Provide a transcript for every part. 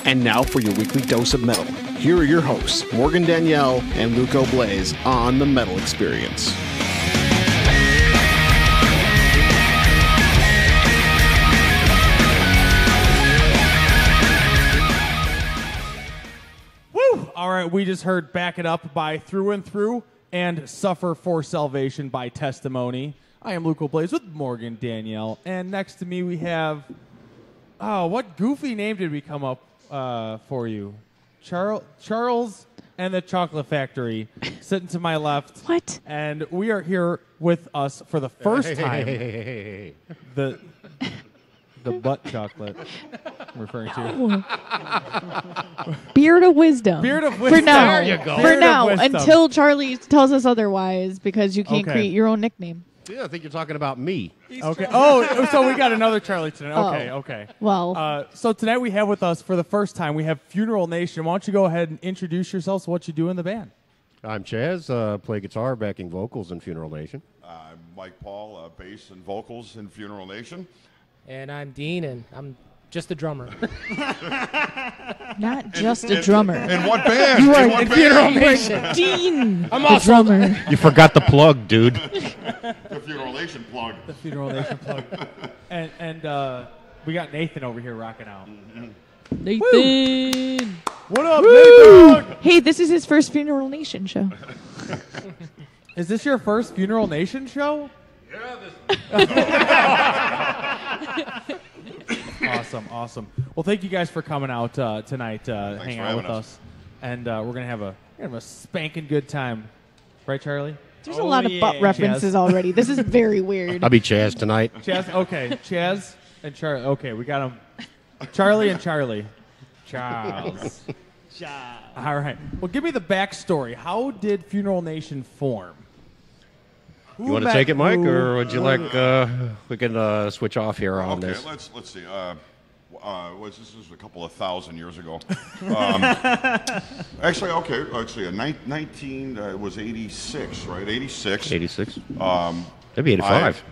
And now for your weekly dose of metal. Here are your hosts, Morgan Danielle and Luco Blaze on The Metal Experience. Woo! All right, we just heard Back It Up by Through and Through and Suffer for Salvation by Testimony. I am Luke O'Blaze with Morgan Danielle, and next to me we have, what goofy name did we come up for you? Charles and the Chocolate Factory, sitting to my left. What? And we are here with us for the first time. Hey. The butt chocolate I'm referring to. Beard of wisdom. Beard of wisdom. For now. There you go. For Beard of now, wisdom. until Charlie tells us otherwise, because you can't Okay. create your own nickname. Yeah, I think you're talking about me. Okay. Oh, so we got another Charlie tonight. Okay, Oh. okay. Well, So tonight we have with us for the first time, we have Funeral Nation. Why don't you go ahead and introduce yourselves, what you do in the band? I'm Chaz, play guitar, backing vocals in Funeral Nation. I'm Mike Paul, bass and vocals in Funeral Nation. And I'm Dean, and I'm just a drummer. not just a drummer. In what band? You are in what in band? Funeral Nation. Dean, I'm the also drummer. You forgot the plug, dude. The Funeral Nation plug. The Funeral Nation plug. And we got Nathan over here rocking out. Nathan. What up, Nathan? Hey, this is his first Funeral Nation show. Is this your first Funeral Nation show? Awesome. Well, thank you guys for coming out tonight, hanging for out with having us. And we're going to have a spanking good time. Right, Charlie? There's a lot of butt references already. This is very weird. I'll be Chaz tonight. Chaz, okay. Chaz and Charlie. Okay, we got them. Charlie and Charlie. Charles. All right. Well, give me the backstory. How did Funeral Nation form? You want to take it, Mike, or would you like? We can switch off here on Okay, this. let's see. This was a couple of thousand years ago. Actually, 19 it was 86, right? 86. 86. Maybe 85.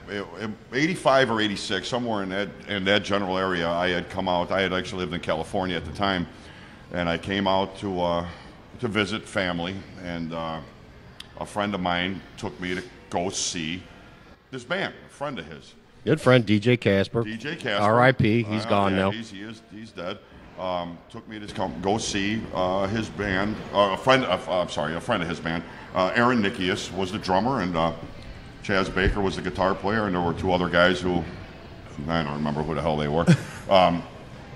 85 or 86, somewhere in that general area. I had come out. I had actually lived in California at the time, and I came out to visit family, and a friend of mine took me to go see this band, a friend of his. Good friend, DJ Casper. DJ Casper. R.I.P. He's gone now. He's dead. Took me to go see his band. A friend of his band. Aaron Nikias was the drummer, and Chaz Baker was the guitar player, and there were two other guys who I don't remember who the hell they were.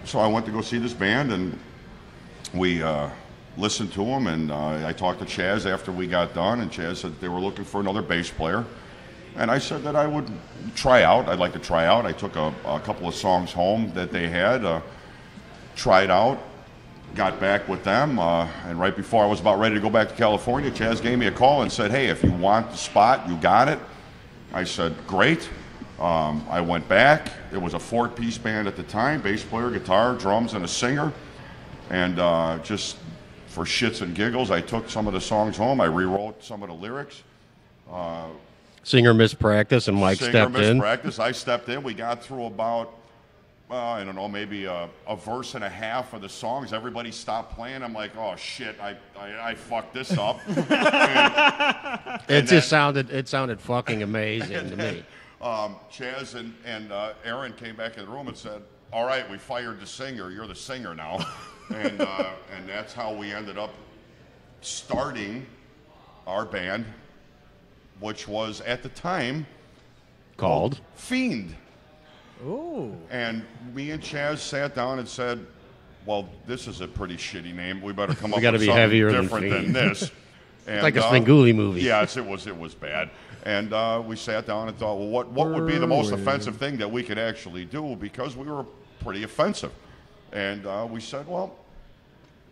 So I went to go see this band, and we listened to them, and I talked to Chaz after we got done, and Chaz said they were looking for another bass player. And I said that I would try out. I'd like to try out. I took a couple of songs home that they had, tried out, got back with them, and right before I was about ready to go back to California, Chaz gave me a call and said, hey, if you want the spot, you got it. I said, great. I went back. It was a 4-piece band at the time, bass player, guitar, drums, and a singer. And just for shits and giggles, I took some of the songs home. I rewrote some of the lyrics. Singer missed practice, and Mike stepped in. Practice. I stepped in. We got through about, I don't know, maybe a verse and a half of the songs. Everybody stopped playing. I'm like, oh shit, I fucked this up. It sounded fucking amazing to me. Chaz and Aaron came back in the room and said, all right, we fired the singer. You're the singer now. and that's how we ended up starting our band, which was at the time Called Fiend. Ooh. And me and Chaz sat down and said, well, this is a pretty shitty name. We better come up gotta with be something heavier than different than Fiend. this. And, like a Svengoolie movie. Yes, it was bad. And we sat down and thought, well, what would be the most offensive thing that we could actually do, because we were pretty offensive. And we said, well,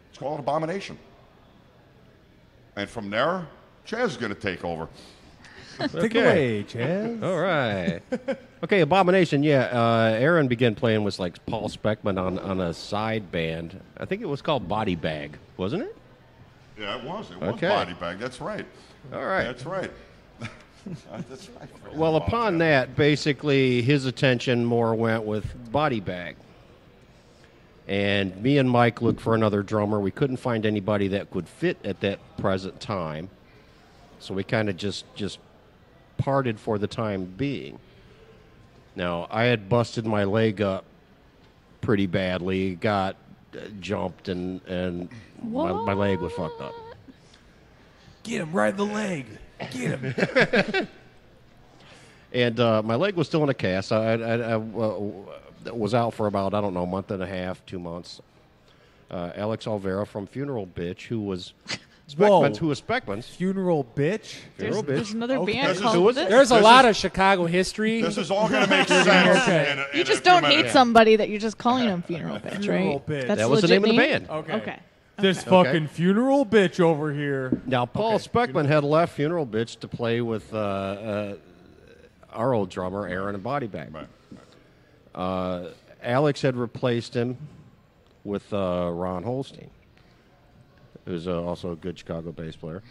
let's call it Abomination. And from there, Chaz is going to take over. Take it away, Chaz. All right. Okay, Abomination, yeah. Aaron began playing with like Paul Speckman on a side band. I think it was called Body Bag, wasn't it? Yeah, it was. It Okay. was Body Bag. That's right. All right. That's right. That's right. Well, upon that, basically, his attention more went with Body Bag. And me and Mike looked for another drummer. We couldn't find anybody that could fit at that present time. So we kind of just parted for the time being. Now, I had busted my leg up pretty badly, got jumped, and my leg was fucked up. Get him right in the leg. Get him. And my leg was still in a cast. I was out for about, I don't know, a month and a half, 2 months. Alex Olvera from Funeral Bitch, who was Speckman's. Funeral Bitch. There's another Okay. band This is- called who is this. it? There's a This lot is- of Chicago history. This is all going to make sense. Okay. You just don't hate somebody that you're just calling them Funeral Bitch, Funeral right? Bitch. That's That was the legit name of the band. Okay. Okay. This Okay. fucking funeral bitch over here. Now, Paul Okay. Speckman had left Funeral Bitch to play with our old drummer, Aaron, and Body Bag. Right. Alex had replaced him with Ron Holstein, who's also a good Chicago bass player.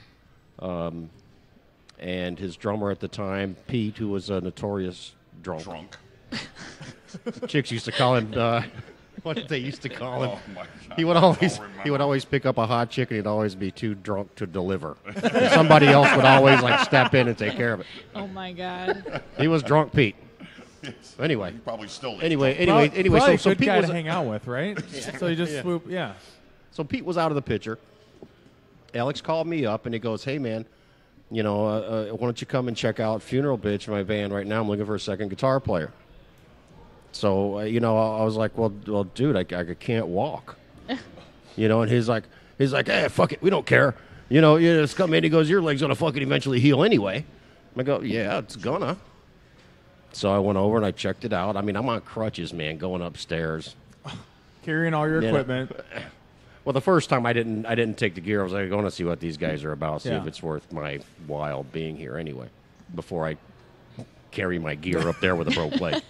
And his drummer at the time, Pete, who was a notorious drunk. Chicks used to call him. What did they used to call him? Oh, my God. He would I don't always remember. pick up a hot chick, and he'd always be too drunk to deliver. Somebody else would always step in and take care of it. Oh my God. He was drunk Pete. Anyway, He probably still is. anyway. Probably So a good Pete guy was to hang out with, right? So you just swoop, yeah. So Pete was out of the picture. Alex called me up and he goes, "Hey man, why don't you come and check out Funeral Bitch, my band right now? I'm looking for a second guitar player." So I was like, "Well, dude, I can't walk." And he's like, "Hey, fuck it, we don't care. Just come in." He goes, "Your leg's gonna fucking eventually heal anyway." I go, "Yeah, it's gonna." So I went over and I checked it out. I mean, I'm on crutches, man, going upstairs. Carrying all your Yeah. equipment. Well, the first time I didn't take the gear. I was like, going to see what these guys are about, see if Yeah. it's worth my while being here anyway, before I carry my gear up there with a broke leg.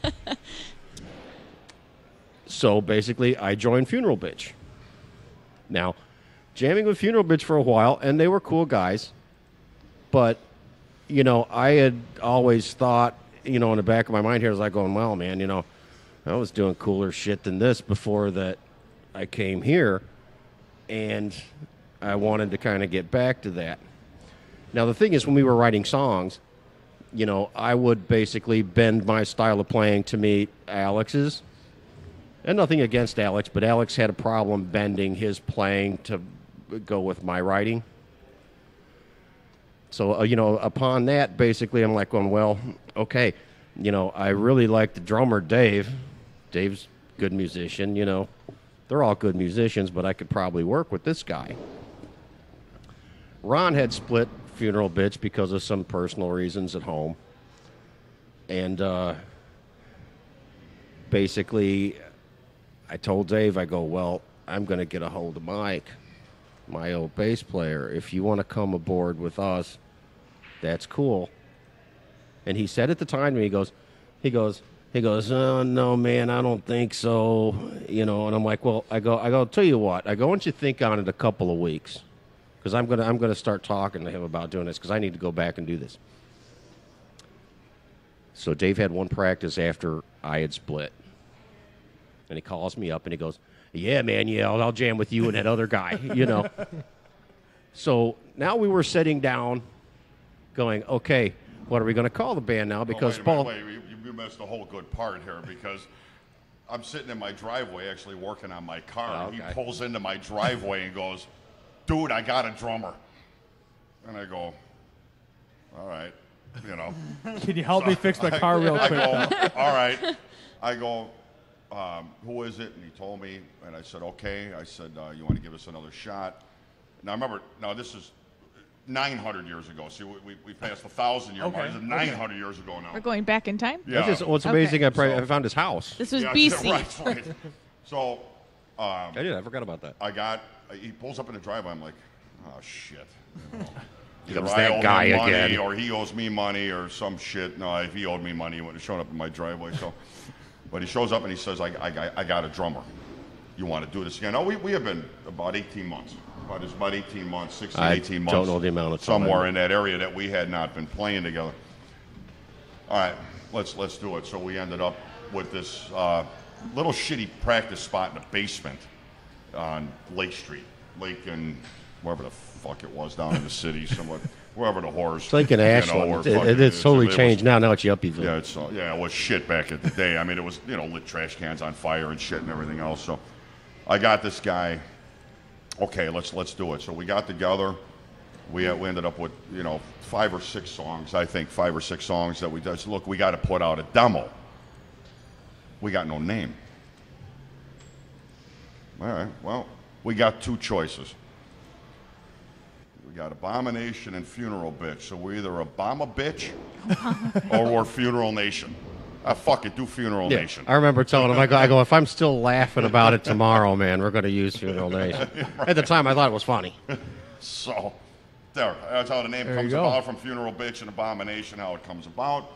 So basically, I joined Funeral Bitch. Now, jamming with Funeral Bitch for a while, and they were cool guys, but I had always thought, in the back of my mind here, I was like going, well, man, I was doing cooler shit than this before that I came here. And I wanted to kind of get back to that. Now, the thing is, when we were writing songs, I would basically bend my style of playing to meet Alex's. And nothing against Alex, but Alex had a problem bending his playing to go with my writing. So, upon that, basically, I'm like going, well, okay, I really like the drummer, Dave. Dave's a good musician, They're all good musicians, but I could probably work with this guy. Ron had split Funeral Bitch because of some personal reasons at home. And basically, I told Dave, I go, well, I'm going to get a hold of Mike, my old bass player. If you want to come aboard with us, that's cool. And he said at the time to me, he goes, "Oh, no, man, I don't think so." And I'm like, well, I go, tell you what, why don't you think on it a couple of weeks? Because I'm gonna start talking to him about doing this because I need to go back and do this. So Dave had one practice after I had split. And he calls me up and he goes, "Yeah, man, yeah, I'll jam with you and that other guy," So now we were sitting down going, okay, what are we going to call the band now? Because Paul... Wait, you missed a whole good part here because I'm sitting in my driveway actually working on my car. And he pulls into my driveway and goes, "Dude, I got a drummer." And I go, "All right, Can you help me fix my car real I quick? go, though? "All right." I go, "Who is it?" And he told me, and I said, "Okay." I said, "You want to give us another shot?" Now remember, this is 900 years ago. See, we passed the 1,000-year mark. This is 900 years ago now. We're going back in time? Yeah. What's amazing, I found his house. This was Yeah, BC. Right. So I forgot about that. he pulls up in the driveway. I'm like, oh shit. Here comes Either I that owe guy him money, again. or he owes me money, or some shit. No, if he owed me money, he wouldn't have shown up in my driveway. So, but he shows up and he says, I got a drummer. You want to do this again? No, we have been about 18 months. About 18 months, 16, 18 months. I don't know the amount of time. Somewhere in that area that we had not been playing together. All right, let's do it. So we ended up with this little shitty practice spot in the basement on Lake Street. Lake and wherever the fuck it was down in the city, somewhat, wherever the whores. It's like in Ashland. It's totally changed now. Now it's Yuppieville. Yeah, it was shit back in the day. I mean, it was, lit trash cans on fire and shit and everything else. So I got this guy. Okay, let's do it. So we got together. we ended up with 5 or 6 songs. I think 5 or 6 songs that we just look. We got to put out a demo. We got no name. All right. Well, we got 2 choices. We got Abomination and Funeral Bitch. So we're either Obama Bitch or we're Funeral Nation. Fuck it, do Funeral Yeah, Nation. I remember telling him, I go, if I'm still laughing about it tomorrow, man, we're going to use Funeral Nation. At the time, I thought it was funny. So, there. That's how the name There you comes go. about, from Funeral Bitch and Abomination, how it comes about.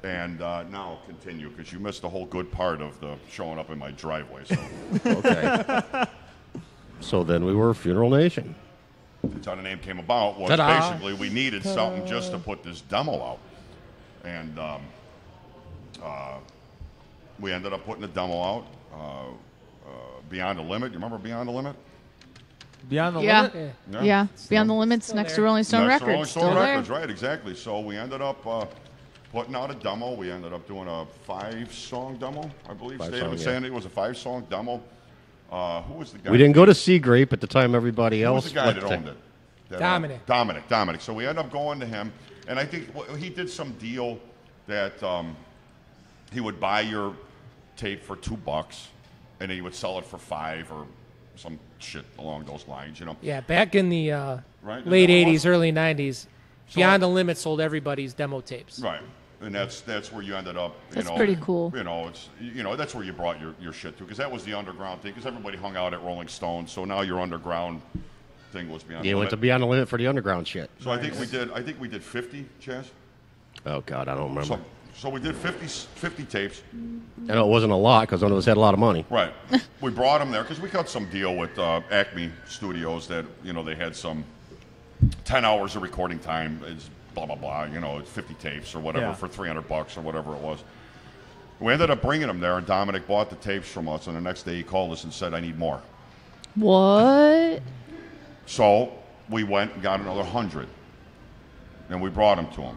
And now continue, because you missed a whole good part of the showing up in my driveway. So Okay. So then we were Funeral Nation. that's how the name came about. Was Ta-da. basically we needed something just to put this demo out. And we ended up putting the demo out. Beyond the Limit. You remember Beyond the Limit? Beyond the Yeah. limit. Yeah. Beyond the Limits, Still next to there. Rolling Stone Next to Records. Rolling Stone Still Records, there. right, exactly. So we ended up putting out a demo. We ended up doing a 5-song demo, I believe. State of 5-song, yeah. Insanity was a 5-song demo. Who was the guy? We didn't go to Sea Grape at the time everybody Who was else the guy that went owned to. it? That, Dominic. So we ended up going to him, and I think he did some deal that he would buy your tape for $2, and then he would sell it for $5 or some shit along those lines, Yeah, back in the Right? late Is that what it 80s, early 90s, Beyond the Limit sold everybody's demo tapes. Right, and that's where you ended up. That's pretty cool. It's that's where you brought your shit to, because that was the underground thing. Because everybody hung out at Rolling Stone, so now your underground thing was Beyond. You the went to Limit. Beyond the Limit for the underground shit. So I think we did 50, Chaz. Oh, God, I don't remember. So we did 50 tapes. I know it wasn't a lot because none of us had a lot of money. Right. We brought them there because we got some deal with Acme Studios that they had some 10 hours of recording time. It's blah blah blah. It's 50 tapes or whatever Yeah. for $300 or whatever it was. We ended up bringing them there, and Dominic bought the tapes from us. And the next day he called us and said, "I need more." What? So we went and got another 100, and we brought them to him.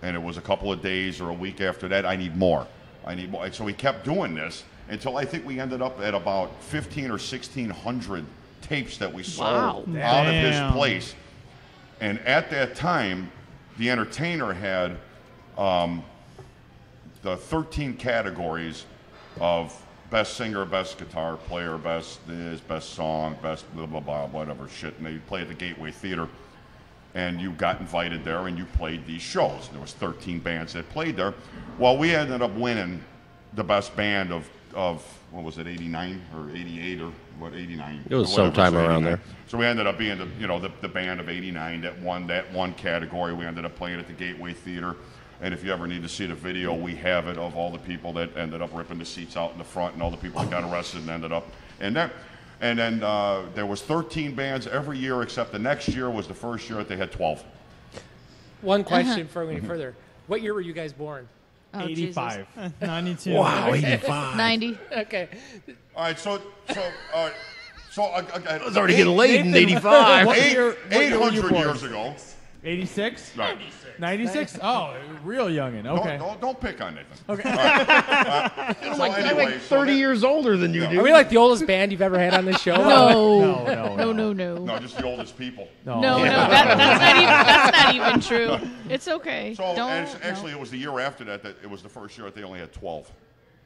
And it was a couple of days or a week after that, I need more. And so we kept doing this until I think we ended up at about 1,500 or 1,600 tapes that we sold Wow. out of his Damn. place. And at that time, the Entertainer had the 13 categories of best singer, best guitar player, best this, best song, best blah, blah, blah, whatever shit. And they play at the Gateway Theater. And you got invited there, and you played these shows. There was 13 bands that played there. Well, we ended up winning the best band of what was it, 89 or 88 or what, 89? It was or whatever, sometime so around 89. there. So we ended up being the band of 89 that won that one category. We ended up playing at the Gateway Theater. And if you ever need to see the video, we have it of all the people that ended up ripping the seats out in the front and all the people that got arrested and ended up. And then there was 13 bands every year, except the next year was the first year that they had 12. One question before we go any further. What year were you guys born? Oh, 85. 92. Wow, 85. 90. Okay. All right, so it was already getting late in 85. What year were you 800 born? years ago. 86? Right. 96? Oh, real youngin'. Okay. Don't pick on Nathan. Okay. So I'm anyway, like 30 years older than you, Are dude. we like the oldest band you've ever had on this show? No. No. No. No, just the oldest people. No, that's not even true. It's okay. So Don't. actually, it was the year after that it was the first year that they only had 12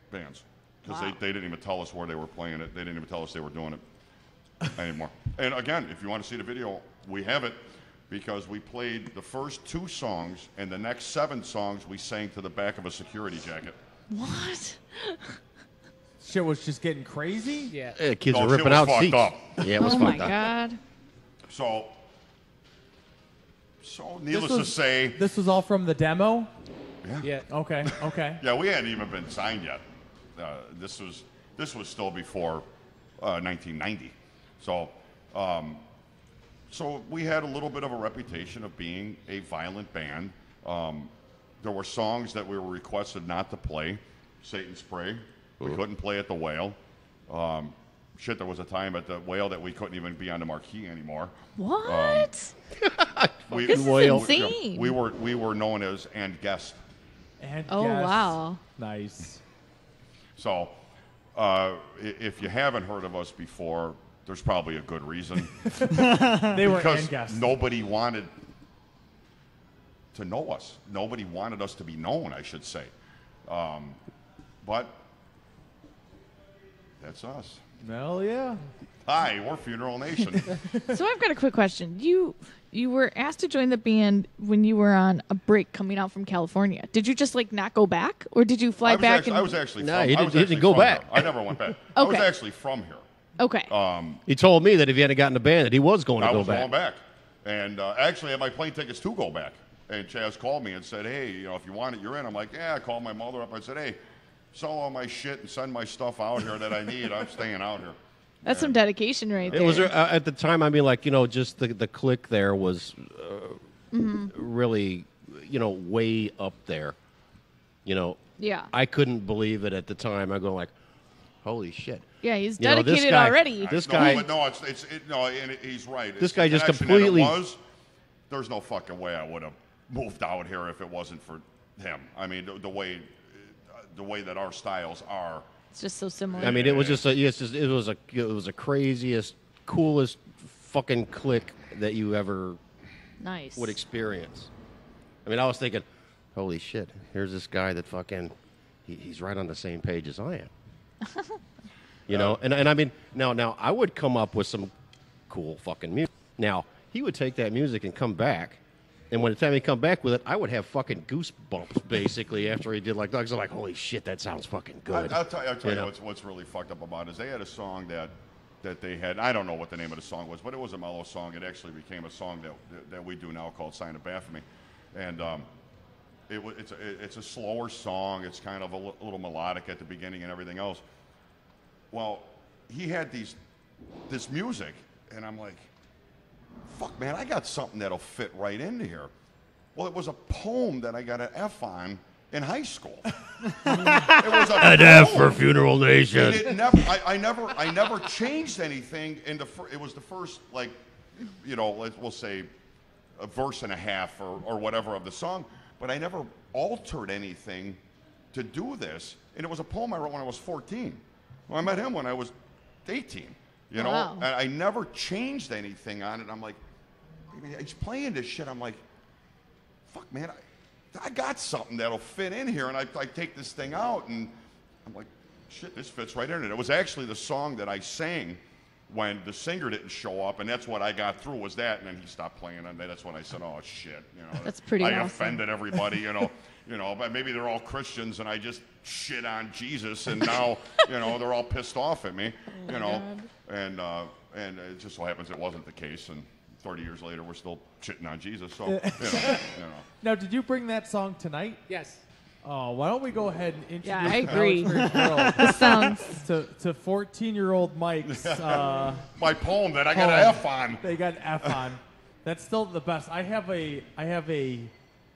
bands, because they didn't even tell us where they were playing it. They didn't even tell us they were doing it anymore. And again, if you want to see the video, we have it, because we played the first 2 songs, and the next 7 songs we sang to the back of a security jacket. What? Shit was just getting crazy? Yeah. Yeah, kids No, were shit ripping was out fucked seats. up. Yeah, it was Oh my fucked up. God. So needless to say, This was all from the demo? Yeah. Okay. yeah, we hadn't even been signed yet. This was still before 1990. So we had a little bit of a reputation of being a violent band. There were songs that we were requested not to play. Satan Spray. We couldn't play at the Whale. There was a time at the Whale that we couldn't even be on the marquee anymore. What? We, This is Whale. insane. we were known as and guest. And Oh, yes. wow. Nice. So if you haven't heard of us before, there's probably a good reason. They were Because end guests. nobody wanted to know us. Nobody wanted us to be known, I should say. But that's us. Hell yeah. Hi, we're Funeral Nation. So I've got a quick question. You were asked to join the band when you were on a break coming out from California. Did you just like not go back, or did you fly back? I was actually No, from, he I was didn't actually go from back. here. I never went back. I was Okay. actually from here. Okay. He told me that if he hadn't gotten a band, that he was going to I go was back. going back. And actually, I had my plane tickets to go back. And Chaz called me and said, hey, if you want it, you're in. I'm like, yeah. I called my mother up. I said, hey, sell all my shit and send my stuff out here that I need. I'm staying out here. That's some dedication right there. It was at the time. I mean, like just the click there was really, way up there. Yeah. I couldn't believe it at the time. I go like, holy shit. Yeah, he's You know, this dedicated guy- already. This No, guy, but no, no, and he's right. This It's guy the just connection that it completely- was. There's no fucking way I would have moved out here if it wasn't for him. I mean, the way that our styles are. It's just so similar. I mean, it was just it was a craziest, coolest fucking click that you ever nice. would experience. I mean, I was thinking, holy shit, here's this guy that fucking, he's right on the same page as I am. And I mean, now I would come up with some cool fucking music. Now, he would take that music and come back, and when the time he come back with it, I would have fucking goosebumps, basically, after he did like, I was like, holy shit, that sounds fucking good. I'll tell You you know? what's really fucked up about it is they had a song that they had. I don't know what the name of the song was, but it was a mellow song. It actually became a song that we do now called "Sign of Baphomet," and it's a slower song. It's kind of a little melodic at the beginning and everything else. Well, he had this music, and I'm like, fuck, man, I got something that'll fit right into here. Well, it was a poem that I got an F on in high school. It was An F for Funeral Nation. And it never, I never changed anything. It was the first, like, we'll say a verse and a half or whatever of the song, but I never altered anything to do this. And it was a poem I wrote when I was 14. Well, I met him when I was 18. Wow. And I never changed anything on it. I'm like, he's playing this shit. I'm like, fuck, man, I got something that'll fit in here. And I take this thing out, and I'm like, shit, this fits right in it. It was actually the song that I sang when the singer didn't show up, and that's what I got through was that. And then he stopped playing, and that's when I said, oh, shit. That's pretty I awesome. offended everybody, but maybe they're all Christians, and I just shit on Jesus, and now, they're all pissed off at me, and it just so happens it wasn't the case, and 30 years later, we're still shitting on Jesus, so, Now, did you bring that song tonight? Yes. Oh, why don't we go ahead and introduce Yeah, I the agree. Metal Experience This sounds. World to 14-year-old Mike's. My poem that I got an F on. They got an F on. That's still the best. I have a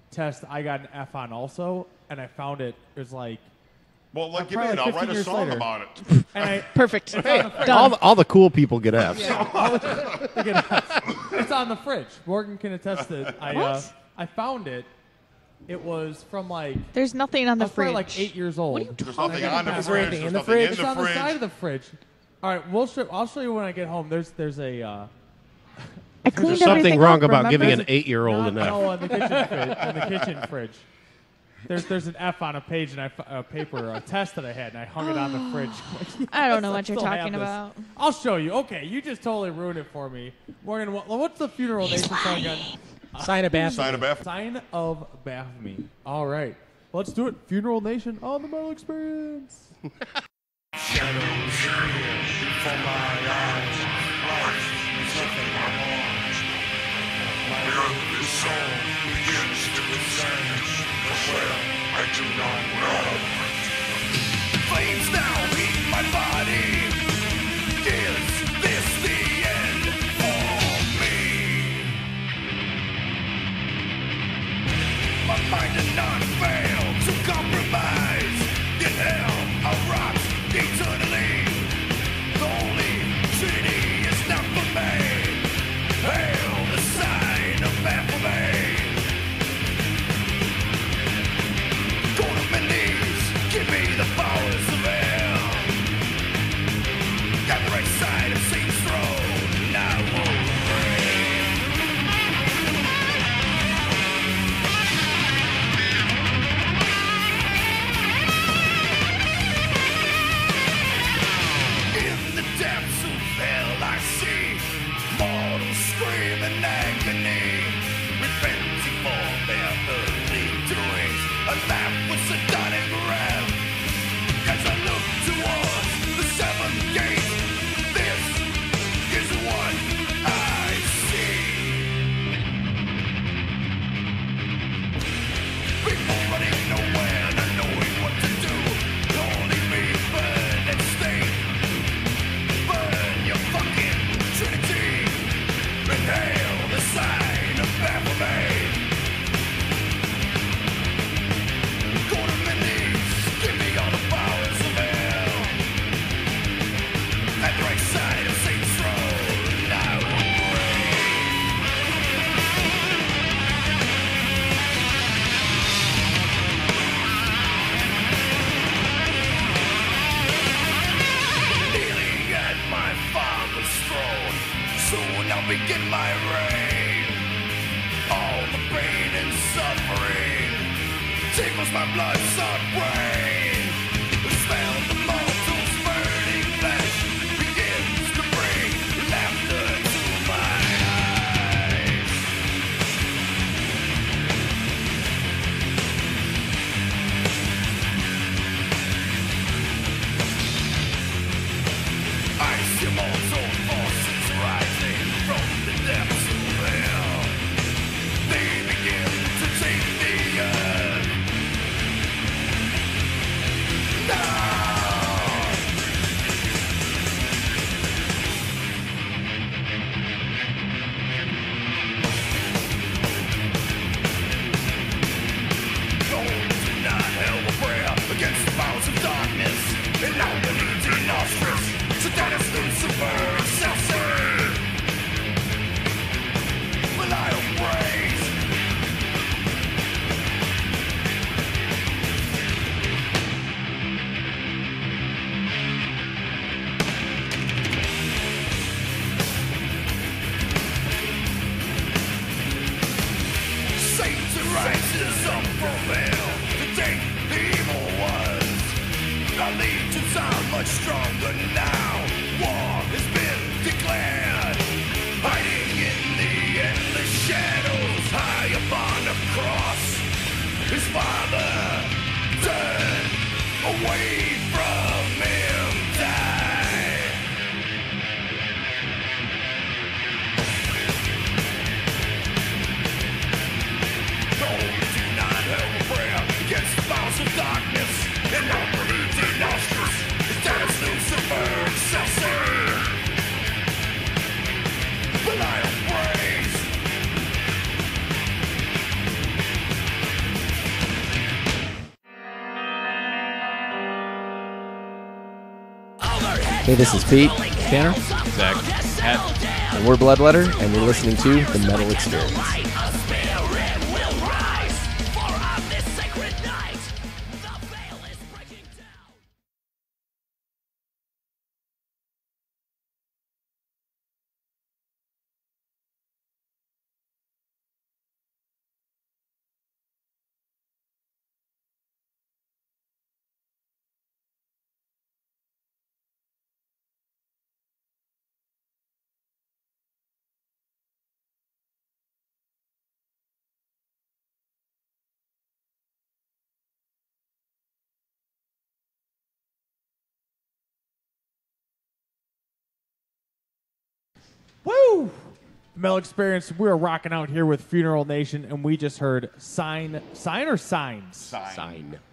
test I got an F on also, and I found it. It was like, Well, give me probably it. I'll 15 write a years song later. about it. and I, Perfect. all, all the cool people get Fs. it's on the fridge. Morgan can attest that. What? I found it. It was from like There's nothing on I the was probably fridge. like 8 years old. There's nothing on the Is there fridge. anything There's in the nothing fridge? in It's the on the fridge. side of the fridge. All right, I'll show you when I get home. There's a I cleaned There's something everything wrong up, about giving remember? an 8-year-old an F. No, on the kitchen fridge. On the kitchen fridge. There's an F on a page and a test that I had, and I hung it on the fridge. I don't know I what you're still have talking this. about. I'll show you. Okay, you just totally ruined it for me, Morgan. What's the Funeral Nation song again? Sign of Baphomet. Sign of F. Sign of Baphomet. All right, let's do it. Funeral Nation on the Metal Experience. Flames now heat my body. Is this the end for me? My mind did not fail to compromise. In hell, I'll rot eternally. The only trinity is not for me. Hail the sign of Baphomet. Go to my knees, give me the powers of hell. Got the right side of Satan's throne. tickles my blood-soaked brain. The smell of the mortal's burning flesh begins to bring laughter to my eyes. Ice immortal forces rising from the depths of hell. They begin to take the earth. Now, going to not hell a prayer against the powers of darkness. And now the leading nostrils. Satanus, Lucifer, Excelsior. Well, I'll praise. Satan rises up from hell to take the evil was. Our legions are much stronger now. War has been declared. Hiding in the endless shadows, high upon a cross. His father turned away from him, died. No, we do not have a prayer against the powers of darkness. And now the leading nostrils. That is Lucifer, Excelsior. But I'll praise. Hey, this is Pete, Tanner, Zach, Matt. and we're Bloodletter, and you're listening to The Metal Experience. Woo! The Metal Experience. We're rocking out here with Funeral Nation, and we just heard Sign or Signs?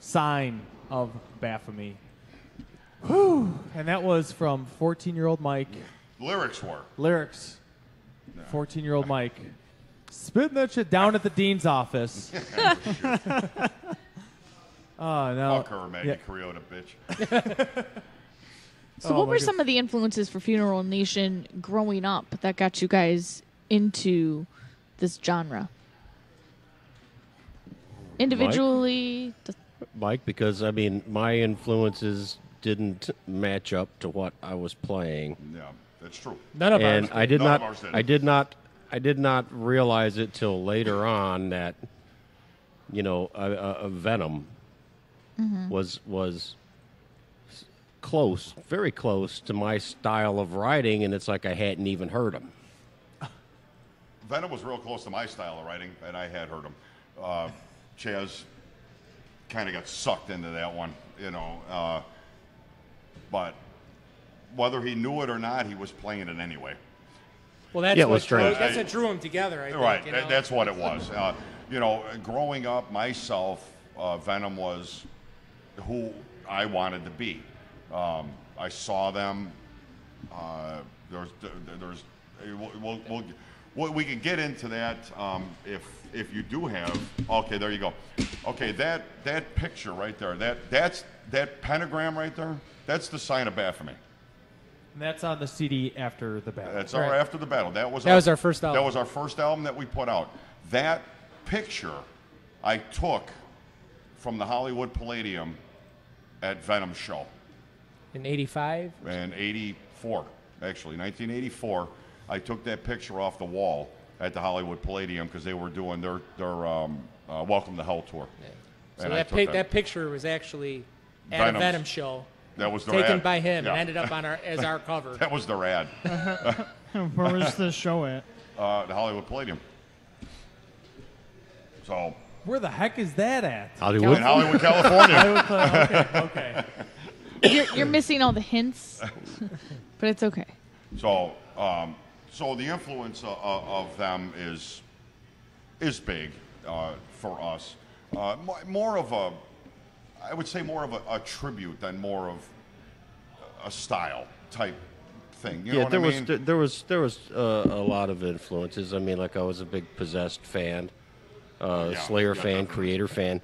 Sign of Baphomet. Whew! And that was from 14-year-old Mike. Lyrics were. Lyrics. 14-year-old Mike. Spitting that shit down at the dean's office. Oh, no. Fuck her, Maggie Carriota, bitch. So what were some of the influences for Funeral Nation growing up that got you guys into this genre? Individually? Mike, because, I mean, my influences didn't match up to what I was playing. Yeah, that's true. None of And ours. I did None of not. ours did. I did not realize it till later on that, you know, Venom was close, very close to my style of writing, and it's like I hadn't even heard him. Venom was real close to my style of writing, and I had heard him. Chaz kind of got sucked into that one, you know. But whether he knew it or not, he was playing it anyway. Well, that's Yeah, it what was strange. that's what drew them together. I think, Right, you know? that's what it was. You know, growing up myself, Venom was who I wanted to be. I saw them. We can get into that if you do have. Okay, there you go. Okay, that picture right there. That pentagram right there. That's the sign of Baphomet. And that's on the CD after the battle. That's our After the Battle. That was our first album. That was our first album that we put out. That picture I took from the Hollywood Palladium at Venom show. In 85? In 84, actually, 1984. I took that picture off the wall at the Hollywood Palladium because they were doing their Welcome to Hell tour. So And I that took that picture was actually at a Venom's. Venom show, That was the taken ad. by him, Yeah. and ended up on as our cover. That was the ad. Where was this show at? The Hollywood Palladium. So, Where the heck is that at? Hollywood. in Hollywood, California. Okay. You're missing all the hints, but it's okay. So, so the influence of them is big for us. More of a, I would say, more of a tribute than more of a style type thing. You know what I mean? there was a lot of influences. I mean, like I was a big Possessed fan, Slayer fan, definitely. Creator fan.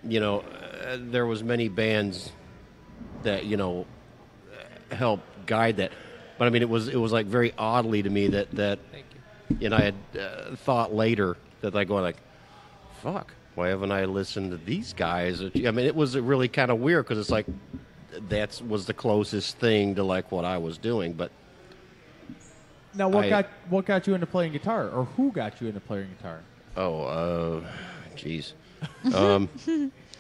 You know, there was many bands that helped guide that. But I mean, it was like very oddly to me that Thank you. I had thought later that I go like, fuck, why haven't I listened to these guys? I mean, it was really kind of weird because it's like that was the closest thing to like what I was doing. But Now, what got you into playing guitar, or who got you into playing guitar? jeez,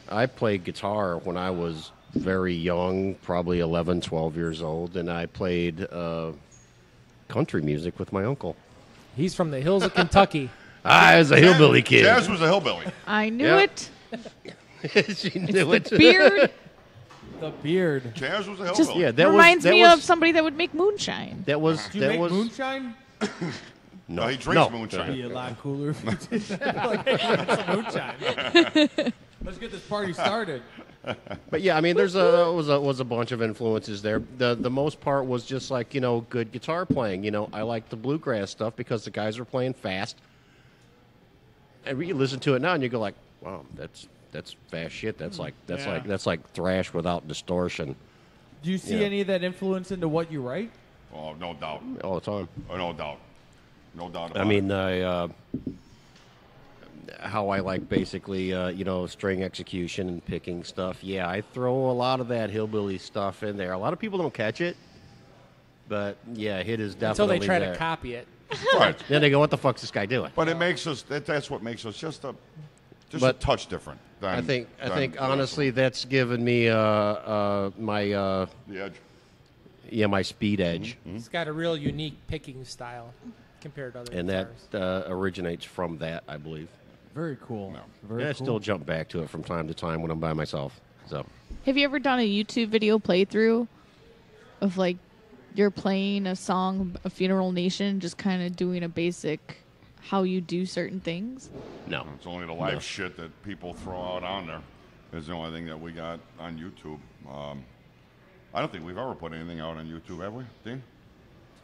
I played guitar when I was very young, probably 11, 12 years old, and I played country music with my uncle. He's from the hills of Kentucky. I was a hillbilly kid. Jazz was a hillbilly. I knew Yeah. it. She knew it. Beard The beard. Jazz was a just hillbilly. Yeah, that reminds was, me that of was, somebody that would make moonshine. That was Do you that make was moonshine? no, he drinks no. moonshine. Be a lot cooler if you did that. Like, hey, we got some moonshine. Let's get this party started. But yeah, I mean, there's was a bunch of influences there. The most part was just like good guitar playing. I like the bluegrass stuff because the guys are playing fast. And you listen to it now and you go like, wow, that's fast shit. That's like thrash without distortion Do you see Yeah. any of that influence into what you write? Oh, no doubt. all the time. Oh, no doubt. No doubt about I mean, it. how I like basically, string execution and picking stuff. Yeah, I throw a lot of that hillbilly stuff in there. A lot of people don't catch it, but yeah, it is Until definitely they try there. to copy it. Right. Then they go, "What the fuck's this guy doing?" But it makes us. That's what makes us just a But touch different. Than, I think than the honestly, that's given me my edge. my speed edge, It's got a real unique picking style compared to other and guitars. that originates from that, I believe. Very cool. Very And I cool. still jump back to it from time to time when I'm by myself. So Have you ever done a YouTube video playthrough of like you're playing a song, a Funeral Nation, just kind of doing a basic how you do certain things? no, It's only the live shit that people throw out on there. Is the only thing that we got on YouTube. I don't think we've ever put anything out on YouTube, have we, Dean?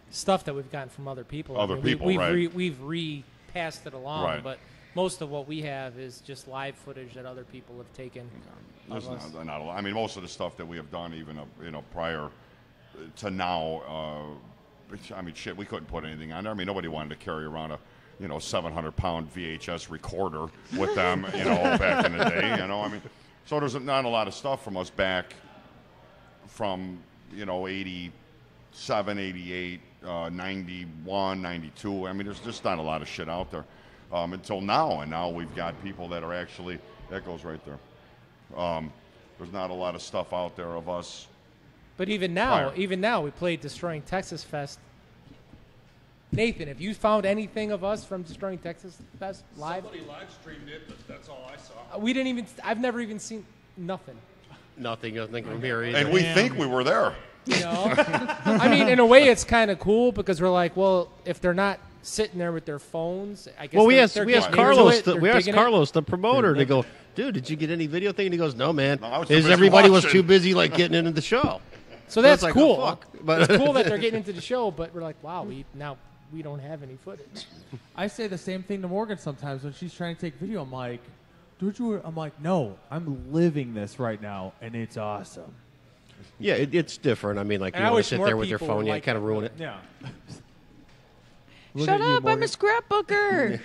Stuff that we've gotten from other people. Other people, we've right. We've re-passed it along, Right. but most of what we have is just live footage that other people have taken. There's of us. not a lot. I mean, most of the stuff that we have done, even prior to now, I mean, shit, we couldn't put anything on there. I mean, nobody wanted to carry around a 700-pound VHS recorder with them, back in the day. I mean, so there's not a lot of stuff from us back from 87, 88, 91, 92. I mean, there's just not a lot of shit out there until now, and now we've got people that are actually that goes right there. There's not a lot of stuff out there of us. But even Fire. now, we played Destroying Texas Fest. Nathan, have you found anything of us from Destroying Texas Fest live? Somebody live streamed it, but that's all I saw. We didn't even. I've never even seen nothing. nothing from here either. And we think we were there. I mean, in a way, it's kind of cool because we're like, well, if they're not sitting there with their phones, I guess. Well, we they're asked getting into Carlos. it, they're We asked digging it. Carlos, the promoter, to go, dude, did you get any video thing? And he goes, no, man. No, I was too busy Everybody was watching." too busy like getting into the show. So that's it's like, cool. oh, fuck. But It's cool that they're getting into the show, but we're like, wow, we don't have any footage. I say the same thing to Morgan sometimes when she's trying to take video. I'm like, I'm like, no, I'm living this right now, and it's awesome. Yeah, it's different. I mean, like, And you I want to wish sit more there with your people phone, were you like kind of that, ruin it. Yeah. Shut up! I'm a scrapbooker.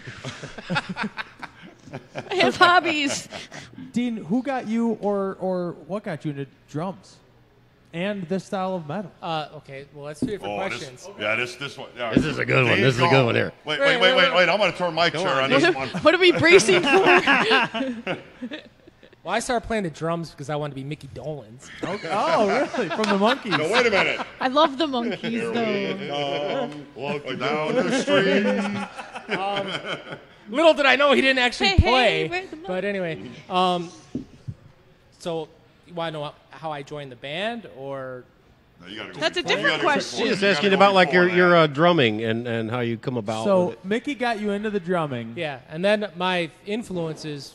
I have hobbies. Dean, who got you or what got you into drums and this style of metal? Okay, well, that's two different questions. This one. Yeah. This is a good one. Dean, This is a go. good one here. Wait. I'm going to turn my chair on this one. What are we bracing for? Well, I started playing the drums because I wanted to be Mickey Dolenz. Okay. Oh, really? From the Monkees? No, wait a minute. I love the Monkees, Here though. we walk down the street. Little did I know he didn't actually Hey, play. where's the But anyway, so you want to know how I joined the band, or No, you gotta go That's a before. You different gotta go question. before. She's You asking gotta about go like before your that. drumming and how you come about. So with it. Mickey got you into the drumming. yeah? And then my influences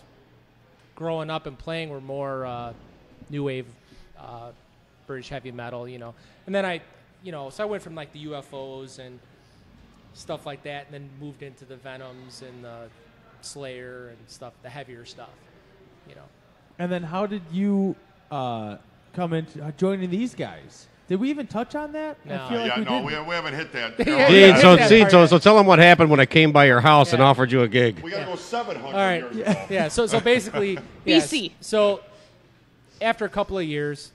growing up and playing were more new wave, British heavy metal, you know. And then so I went from like the UFOs and stuff like that, and then moved into the Venoms and the Slayer and stuff, the heavier stuff, you know. And then how did you come into joining these guys? Did we even touch on that? No. I feel like we didn't. we haven't hit that. Yeah, Dean, so, that see, part, so, yeah. so tell them what happened when I came by your house and Yeah. offered you a gig. We gotta go 700 All right. years ago. Yeah. So basically, yes. BC. So after a couple of years,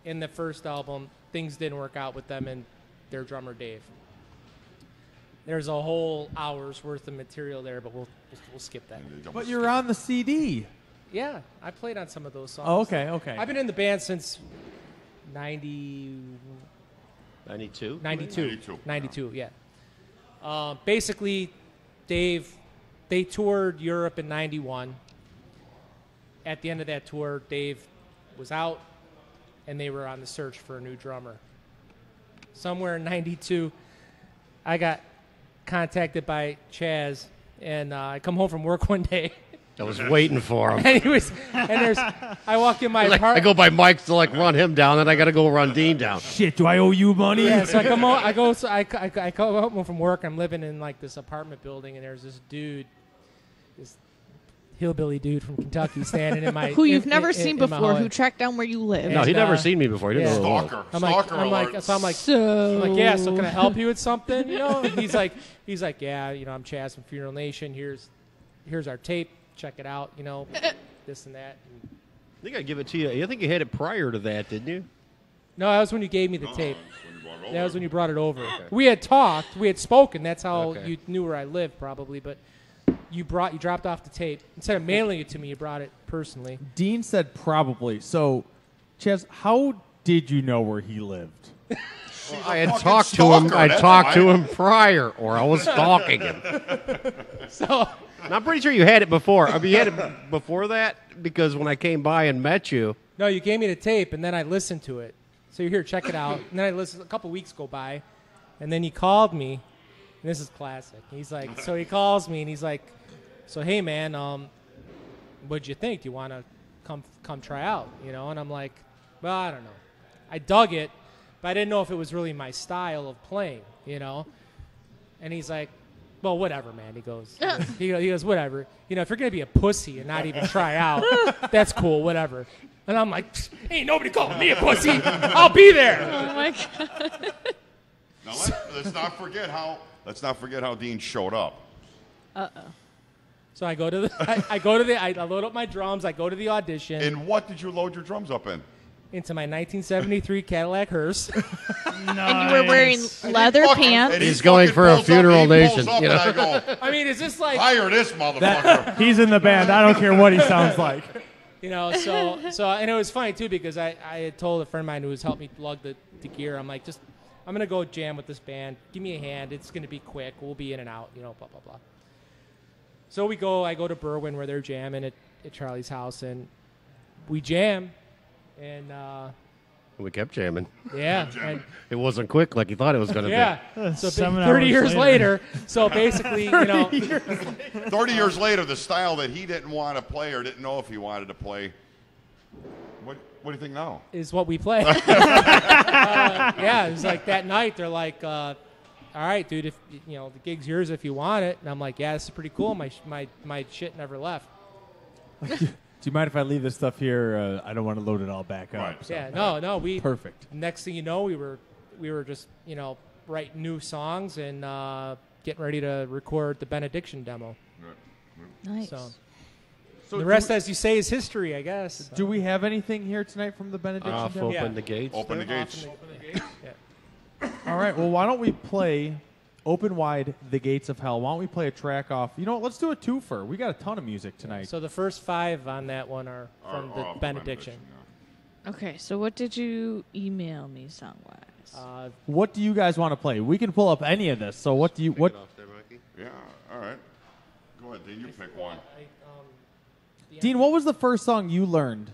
in the first album, things didn't work out with them and their drummer Dave. There's a whole hour's worth of material there, but we'll skip that. But you're on the CD. Yeah, I played on some of those songs. Oh, okay. I've been in the band since 92. 92, yeah. Basically, Dave, they toured Europe in 91. At the end of that tour, Dave was out, and they were on the search for a new drummer. Somewhere in 92, I got contacted by Chaz, and I come home from work one day. I was waiting for him. I walk in my I apartment. go by Mike's to like run him down, then I got to go run Dean down. Shit, do I owe you money? Yeah, so I come home. I come home from work. I'm living in like this apartment building, and there's this dude, this hillbilly dude from Kentucky, standing in my Who you've in- never in- seen in my before, hallway. who tracked down where you live. No, he'd And, never seen me before. He didn't yeah. know who I was. Stalker. I'm Stalker like, alert. so I'm like, So yeah. So can I help you with something? You know? He's like, yeah. You know, I'm Chaz from Funeral Nation. Here's our tape. Check it out. You know, this and that. And I think I give it to you. I think you had it prior to that, didn't you? no, that was when you gave me the tape. When you brought it That over. was when you brought it over. We had talked. We had spoken. That's how Okay. you knew where I lived, probably. But you dropped off the tape instead of mailing it to me. You brought it personally. Dean said probably. So, Chaz, how did you know where he lived? I had fucking talked to him. stalker, I that's talked to why. him prior, or I was stalking him. So And I'm pretty sure you had it before. I mean, you had it before that because when I came by and met you, no, you gave me the tape, and then I listened to it. So you're here, check it out. And then I listened. A couple weeks go by, and then he called me. And this is classic. He's like, so he calls me, and he's like, so hey man, what'd you think? Do you want to come try out? You know? And I'm like, well, I don't know. I dug it, but I didn't know if it was really my style of playing. You know? And he's like, well, whatever, man. He goes, he goes, whatever. You know, if you're gonna be a pussy and not even try out, that's cool, whatever. And I'm like, ain't nobody calling me a pussy. I'll be there. oh my god. Now let's not forget how Dean showed up. So I go to I load up my drums. I go to the audition And what did you load your drums up in? into my 1973 Cadillac hearse. And you were wearing leather pants. And he He's going fucking for a pulls funeral up, he pulls nation, up you know? and I go, I mean, is this like hire this motherfucker. He's in the band. I don't care what he sounds like. you know? So and it was funny too because I had told a friend of mine who was helping me lug the gear. I'm like, I'm gonna go jam with this band. Give me a hand. It's gonna be quick. We'll be in and out. You know, blah blah blah. So I go to Berwyn where they're jamming at Charlie's house, and we jam, and we kept jamming. yeah, and It wasn't quick like you thought it was going to yeah. Uh, So 7 30 hours years later, so basically, 30 years later, the style that he didn't want to play or didn't know if he wanted to play, what do you think now? is what we play. Yeah, it was like that night. They're like, "All right, dude, if you know the gig's yours if you want it." And I'm like, "Yeah, this is pretty cool. My shit never left." Do you mind if I leave this stuff here? I don't want to load it all back up. Right. so- Yeah, no, we. Perfect. Next thing you know, we were just writing new songs and getting ready to record the Benediction demo. Nice. So the rest, as you say, is history, I guess. Do we have anything here tonight from the benediction? Off, demo? open the gates. Open the gates. All right. Well, why don't we play Open Wide the Gates of Hell. Why don't we play a track off? You know what? Let's do a twofer. We got a ton of music tonight. So the first 5 on that one are from the off Benediction. Okay, so what did you email me song-wise? What do you guys want to play? We can pull up any of this. So what do you what? Yeah, all right. Go ahead, Dean. You pick one. Dean, what was the first song you learned?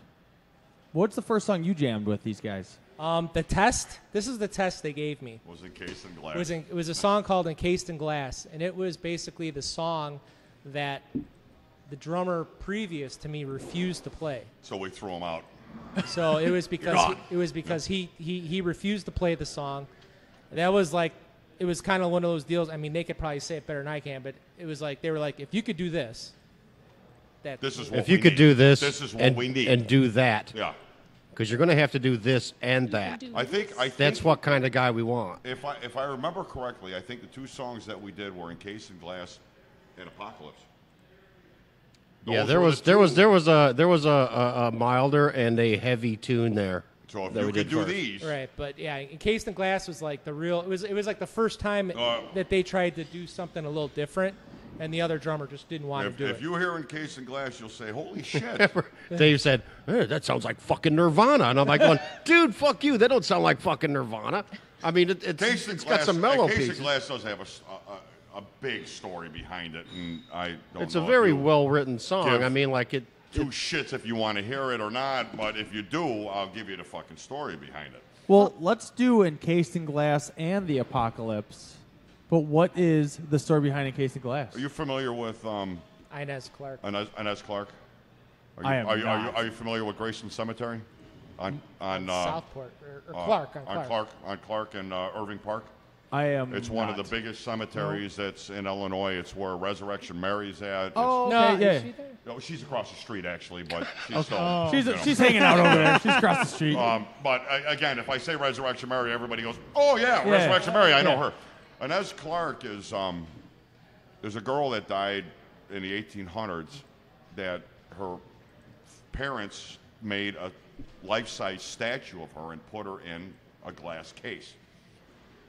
What's the first song you jammed with these guys? The test. This is the test they gave me. Was Encased in Glass. It was a song called Encased in Glass, and it was basically the song that the drummer previous to me refused to play. So we threw him out. So it was because he refused to play the song. That was like, it was kind of one of those deals. I mean, they could probably say it better than I can, but it was like they were like, if you could do this, this is what if you could do this, this is what we need, and do that. Yeah. Because you're going to have to do this and that. I think that's what kind of guy we want. If I remember correctly, I think the 2 songs that we did were Encased in Glass and Apocalypse. Yeah, there was a milder and a heavy tune there. So if you could do these, right? But yeah, Encased in Glass was like the real. It was like the first time that they tried to do something a little different, and the other drummer just didn't want to do it. If you hear Encased in Glass, you'll say, "Holy shit!" Dave said, hey, "That sounds like fucking Nirvana," and I'm like, going, "Dude, fuck you! That don't sound like fucking Nirvana." I mean, it's got some mellow Encased pieces. in Glass does have a big story behind it, and I don't. It's know a very if you well written song. give I mean, like it. 2 shits if you want to hear it or not, but if you do, I'll give you the fucking story behind it. Well, let's do Encased in Glass and the Apocalypse. But what is the story behind Encased in Glass? Are you familiar with Inez Clark? Inez Clark? Are you familiar with Graceland Cemetery? On Southport or Clark on Clark and Irving Park. I am. It's one of the biggest cemeteries that's in Illinois. It's where Resurrection Mary's at. Oh, okay, yeah. Is she there? No, she's across the street actually, but she's Okay. still. She's hanging out over there. She's across the street. But again, if I say Resurrection Mary, everybody goes, "Oh yeah, Resurrection Mary, I know her." Inez Clark is there's a girl that died in the 1800s that her parents made a life-size statue of her and put her in a glass case.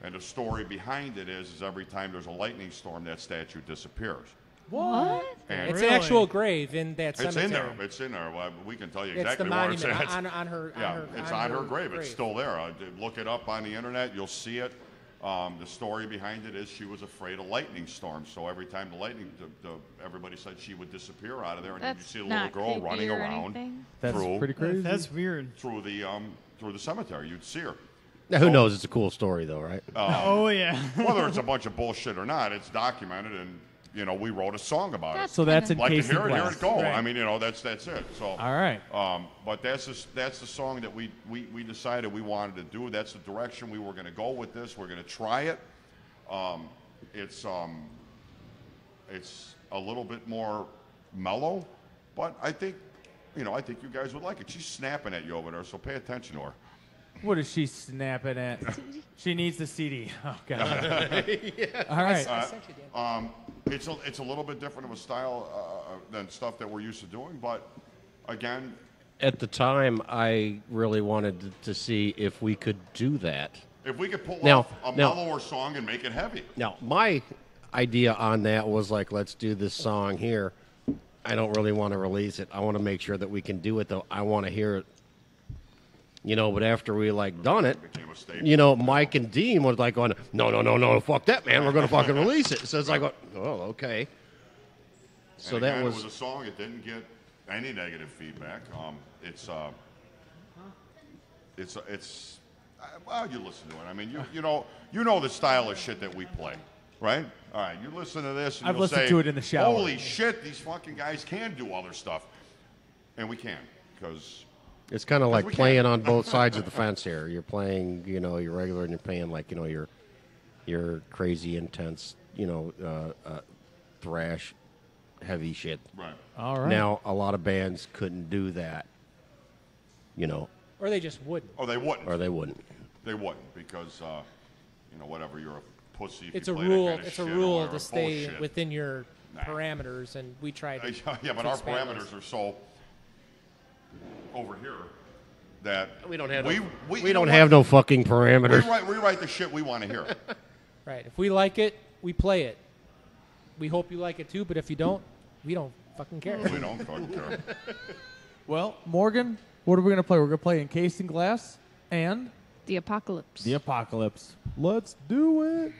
And the story behind it is every time there's a lightning storm, that statue disappears. What? And It's an actual grave in that cemetery. It's in there. Well, we can tell you It's exactly the where it's monument at. on her. Yeah, it's on her grave. It's still there. Look it up on the internet. You'll see it. The story behind it is she was afraid of lightning storms. So every time everybody said she would disappear out of there, and then you see a little girl running around. That's pretty crazy. That's weird. Through the cemetery. You'd see her. Now, who knows? It's a cool story, though, right? Oh yeah. Whether it's a bunch of bullshit or not, it's documented, and we wrote a song about it. So that's Like to Encased in hear it, Glass. here it go. Right. I mean, that's it. So All right. but that's the song that we decided we wanted to do. That's the direction we were going to go with this. We're going to try it. It's a little bit more mellow, but I think you guys would like it. She's snapping at you over there, so pay attention to her. What is she snapping at? She needs the CD. Oh God. All right. It's a little bit different of a style than stuff that we're used to doing, but again, At the time, I really wanted to see if we could do that. if we could pull Now- off a now- mellower song and make it heavy. Now, my idea on that was like, let's do this song here. I don't really want to release it. I want to make sure that we can do it, though. I want to hear it. But after we done it, Became a staple. Mike and Dean was like going, no, fuck that, man. We're going to fucking release it. So it's like, oh, okay. So And that again, was it was a song. It didn't get any negative feedback. Well, you listen to it. I mean, you know the style of shit that we play, right? All right, you listen to this, and I've you'll listened say, to it in the shower. Holy shit, these fucking guys can do other stuff, and we can because it's kind of like we playing can. on both sides of the fence here. You're playing, your regular, and you're playing your crazy, intense, thrash, heavy shit. right. All right. Now, a lot of bands couldn't do that, Or they just wouldn't. Oh, they wouldn't. or they wouldn't. They wouldn't because whatever, you're a pussy. If It's you a play that rule. kind of It's a shit or rule whatever, to stay bullshit. within your parameters, and we tried. Yeah, but to our expand parameters those. are so over here that We don't have we no fucking parameters. We write the shit we want to hear. Right. If we like it, we play it. We hope you like it too, but if you don't, we don't fucking care. We don't fucking care. Well, Morgan, what are we going to play? We're going to play Encased in Glass and The Apocalypse. The Apocalypse. Let's do it.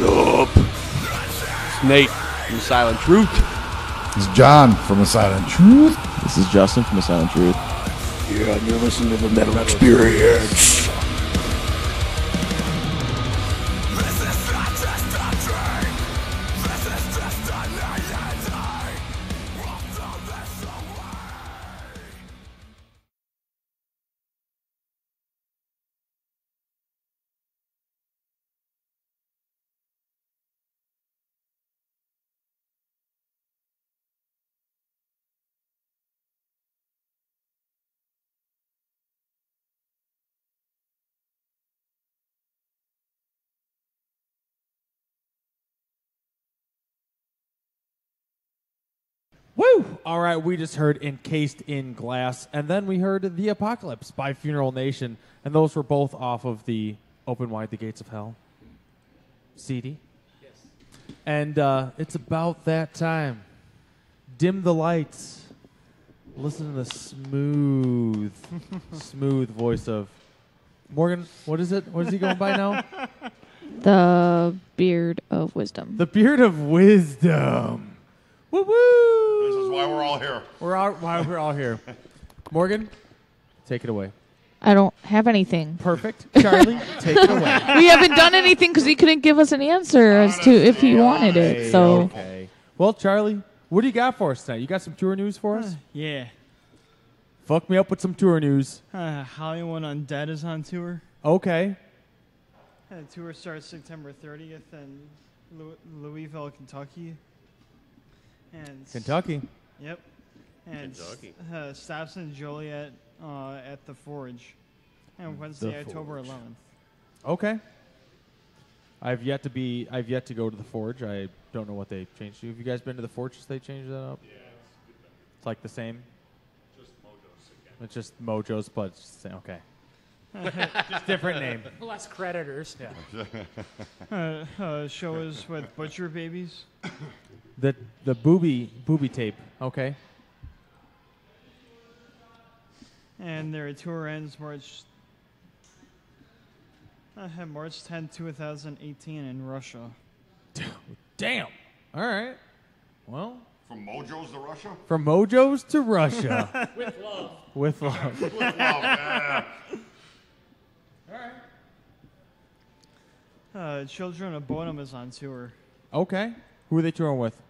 up? It's Nate from The Silent Truth. This is John from The Silent Truth. This is Justin from The Silent Truth. Yeah, and you're listening to The Metal Experience. Woo! All right, we just heard Encased in Glass, and then we heard The Apocalypse by Funeral Nation, and those were both off of the Open Wide the Gates of Hell CD. Yes. And it's about that time. Dim the lights. Listen to the smooth, smooth voice of Morgan. What is it? What is he going by now? The Beard of Wisdom. The Beard of Wisdom. Woo woo! This is why we're all here. Why we're all here. Morgan, take it away. I don't have anything. Perfect. Charlie, take it away. We haven't done anything because he couldn't give us an answer as to if he wanted it. So, Okay. Well, Charlie, what do you got for us tonight? You got some tour news for us? Yeah. Fuck me up with some tour news. Hollywood Undead is on tour. Okay. The tour starts September 30th in Louisville, Kentucky. And Kentucky. Yep. And Kentucky. stops in Joliet at the Forge. And Wednesday, October 11th. Okay. I've yet to go to the Forge. I don't know what they changed to. Have you guys been to the Forge since they changed that up? Yeah, It's like the same. just Mojo's again. It's just Mojo's, but it's the same. Okay. Just different name. Less creditors. Yeah. Show is with Butcher Babies. The booby tape. Okay. And their tour ends March 10, 2018 in Russia. Damn. All right. Well, From Mojo's to Russia? from Mojo's to Russia. With love. With love. With love, yeah. Children of Bodom is on tour. Okay. Who are they touring with?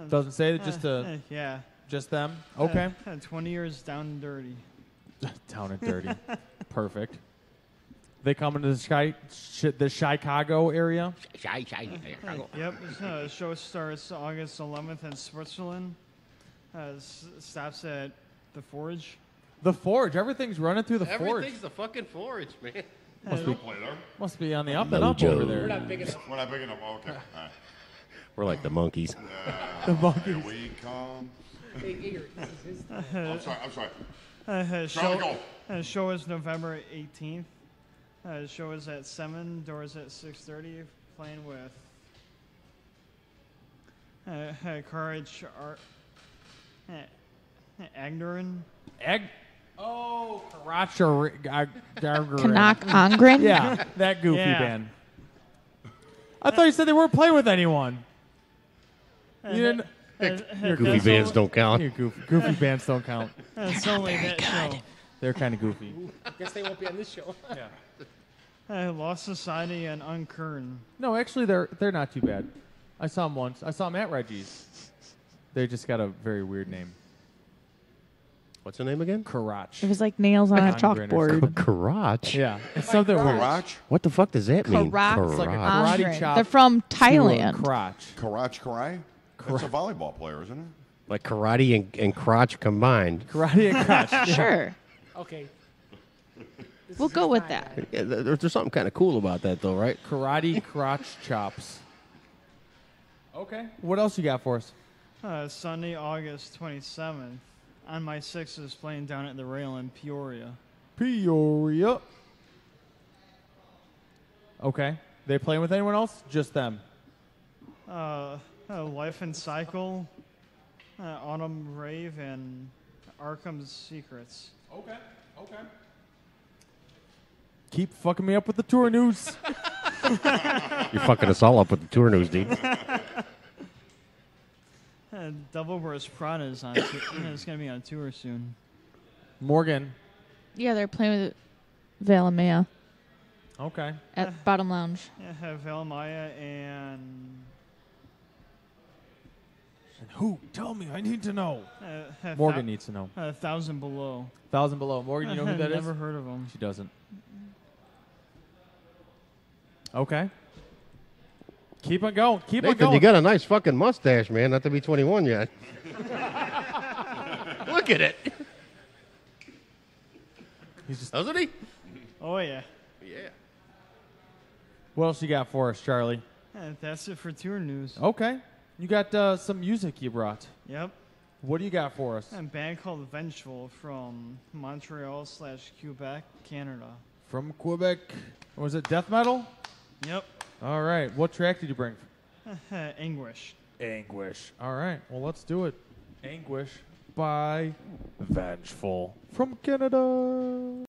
Doesn't say. Just yeah. just them. Okay. 20 years down and dirty. Down and dirty. Perfect. They coming to the Chicago area. Yep. Show starts August 11th in Switzerland. Stops at the Forge. The Forge. Everything's running through the Forge. Everything's the fucking Forge, man. Still play there? Must be on the up and up over there. We're not big enough. We're not big enough. Oh, okay. All right. We're like the monkeys. The Here monkeys. we come. Hey, Igor, this is his I'm sorry. Charlie, go. Show is November 18th. Show is at 7. Doors at 6:30. Playing with Courage Agnerin. Oh, Karacha. Kanak Angren? Yeah, that goofy Yeah. band. I thought you said they weren't playing with anyone. You didn't. Goofy bands don't count. Goofy bands don't count. It's only that show. They're kind of goofy. Guess they won't be on this show. Yeah. Lost Society and Unkern. No, actually, they're not too bad. I saw them once. I saw them at Reggie's. They just got a very weird name. What's the name again? Karach. It was like nails on a chalkboard. Karach? Yeah, it's something weird. Karach? What the fuck does that mean? Karak It's like a Karach. karate Angren. chop. They're from to a Thailand. Crotch. Karach Karai? That's a volleyball player, isn't it? Like karate and crotch combined. Karate and crotch. Yeah. Sure. Okay. We'll go with that. Yeah, there's something kind of cool about that, though, right? Karate crotch chops. Okay. What else you got for us? Sunday, August 27th. On My Sixes playing down at the Rail in Peoria. Peoria. Okay. They playing with anyone else? Just them. Life and Cycle, Autumn Rave, and Arkham's Secrets. Okay. Keep fucking me up with the tour news. You're fucking us all up with the tour news, dude. Double Burst Prada is on. It's gonna be on tour soon. Morgan. Yeah, they're playing with Valamea Okay. at Bottom Lounge. Yeah, have Valmaya and And who? Tell me. I need to know. have Morgan needs to know. 1,000 Below. 1,000 Below. Morgan, you know who that is? Never heard of them. She doesn't. Okay. Keep on going. Keep on Nathan, going. you got a nice fucking mustache, man. Not to be 21 yet. Look at it. Doesn't he? Oh yeah. Yeah. What else you got for us, Charlie? That's it for tour news. Okay. You got some music you brought. Yep. What do you got for us? A band called Vengeful from Montreal/Quebec, Canada. From Quebec. Was it death metal? Yep. All right. What track did you bring? Anguish. Anguish. All right. Well, let's do it. Anguish by Vengeful from Canada.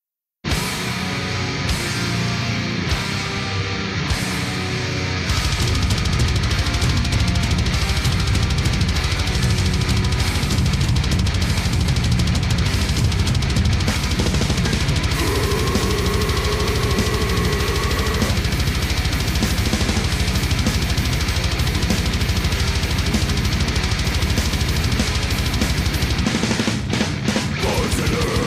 Consider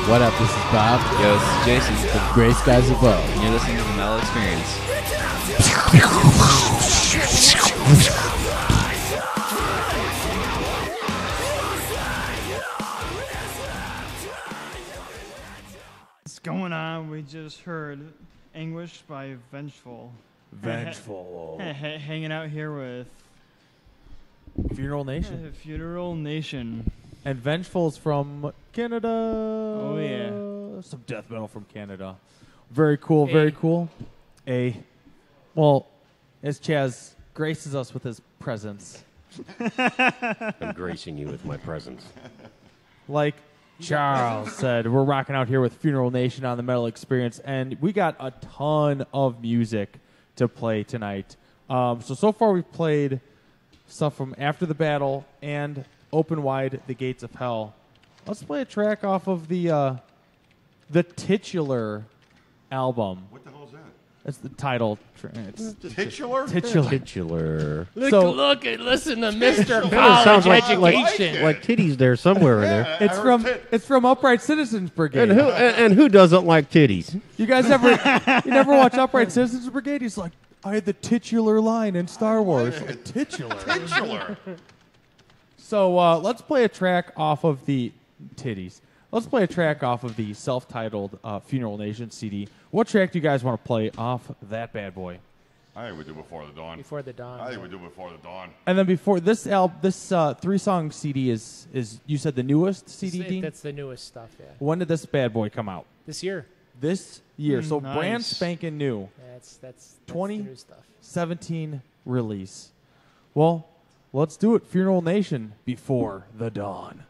What up? This is Bob. Yo, this is Jason. The Gray Skies Above. And you're listening to the Metal Experience. What's going on? We just heard Anguish by Vengeful. Vengeful. Hanging out here with Funeral Nation. Funeral Nation. And Vengeful's from Canada. Oh, yeah. Some death metal from Canada. Very cool, very cool. Well, as Chaz graces us with his presence. I'm gracing you with my presence. Like Charles said, we're rocking out here with Funeral Nation on the Metal Experience, and we got a ton of music to play tonight. So far we've played stuff from After the Battle and Open Wide the Gates of Hell. Let's play a track off of the Titular album. What the hell is that? It's the title. Titular? Titular. Look and listen to Mr. It College sounds Education. like titties there somewhere in there. It's from Upright Citizens Brigade. And who doesn't like titties? You guys you never watch Upright Citizens Brigade? He's like, I had the titular line in Star Wars. Like, titular. Titular. So let's play a track off of the titties. Let's play a track off of the self-titled Funeral Nation CD. What track do you guys want to play off that bad boy? I think we do Before the Dawn. Before the Dawn. I think we do Before the Dawn. And then before this three-song CD is you said the newest CD, Dean? That's the newest stuff, yeah. When did this bad boy come out? This year. This year. So Nice. brand spanking new. Yeah, that's the 20 new stuff. 17 release. Well, let's do it. Funeral Nation, Before the Dawn.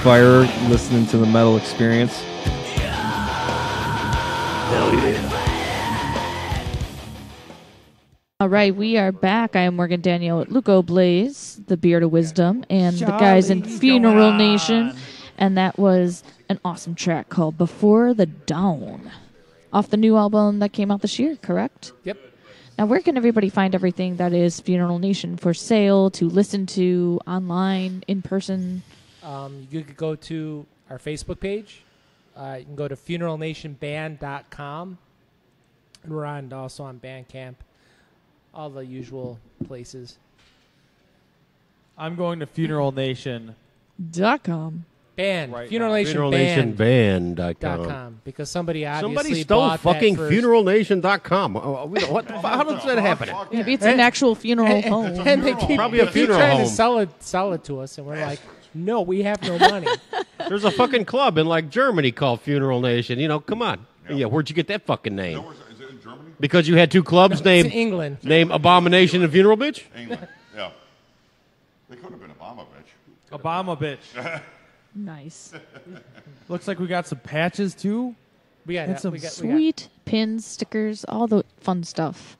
fire listening to the Metal Experience. Hell yeah. All right, we are back. I am Morgan Danielle with Luco Blaze, the Beard of Wisdom, and the guys in Funeral Nation. And that was an awesome track called Before the Dawn, off the new album that came out this year, correct? Yep. Now, where can everybody find everything that is Funeral Nation for sale, to listen to, online, in person? You could go to our Facebook page. You can go to funeralnationband.com. And we're also on Bandcamp. All the usual places. I'm going to funeralnation.com. Band. Right FuneralNationBand.com. Because somebody obviously stole bought fucking that first. FuneralNation.com. How does that happen? Maybe it's an actual funeral home. And they keep, Probably a they keep funeral trying home. to sell it to us, and we're like, no, we have no money. There's a fucking club in like Germany called Funeral Nation. You know, come on. Yeah, where'd you get that fucking name? Is it in Germany? Because you had two clubs named in England. Named Abomination and Funeral Bitch? England. Yeah. They could have been Obama, bitch. Obama bitch. Nice. Looks like we got some patches too. We got And some we got Sweet pins, stickers, all the fun stuff.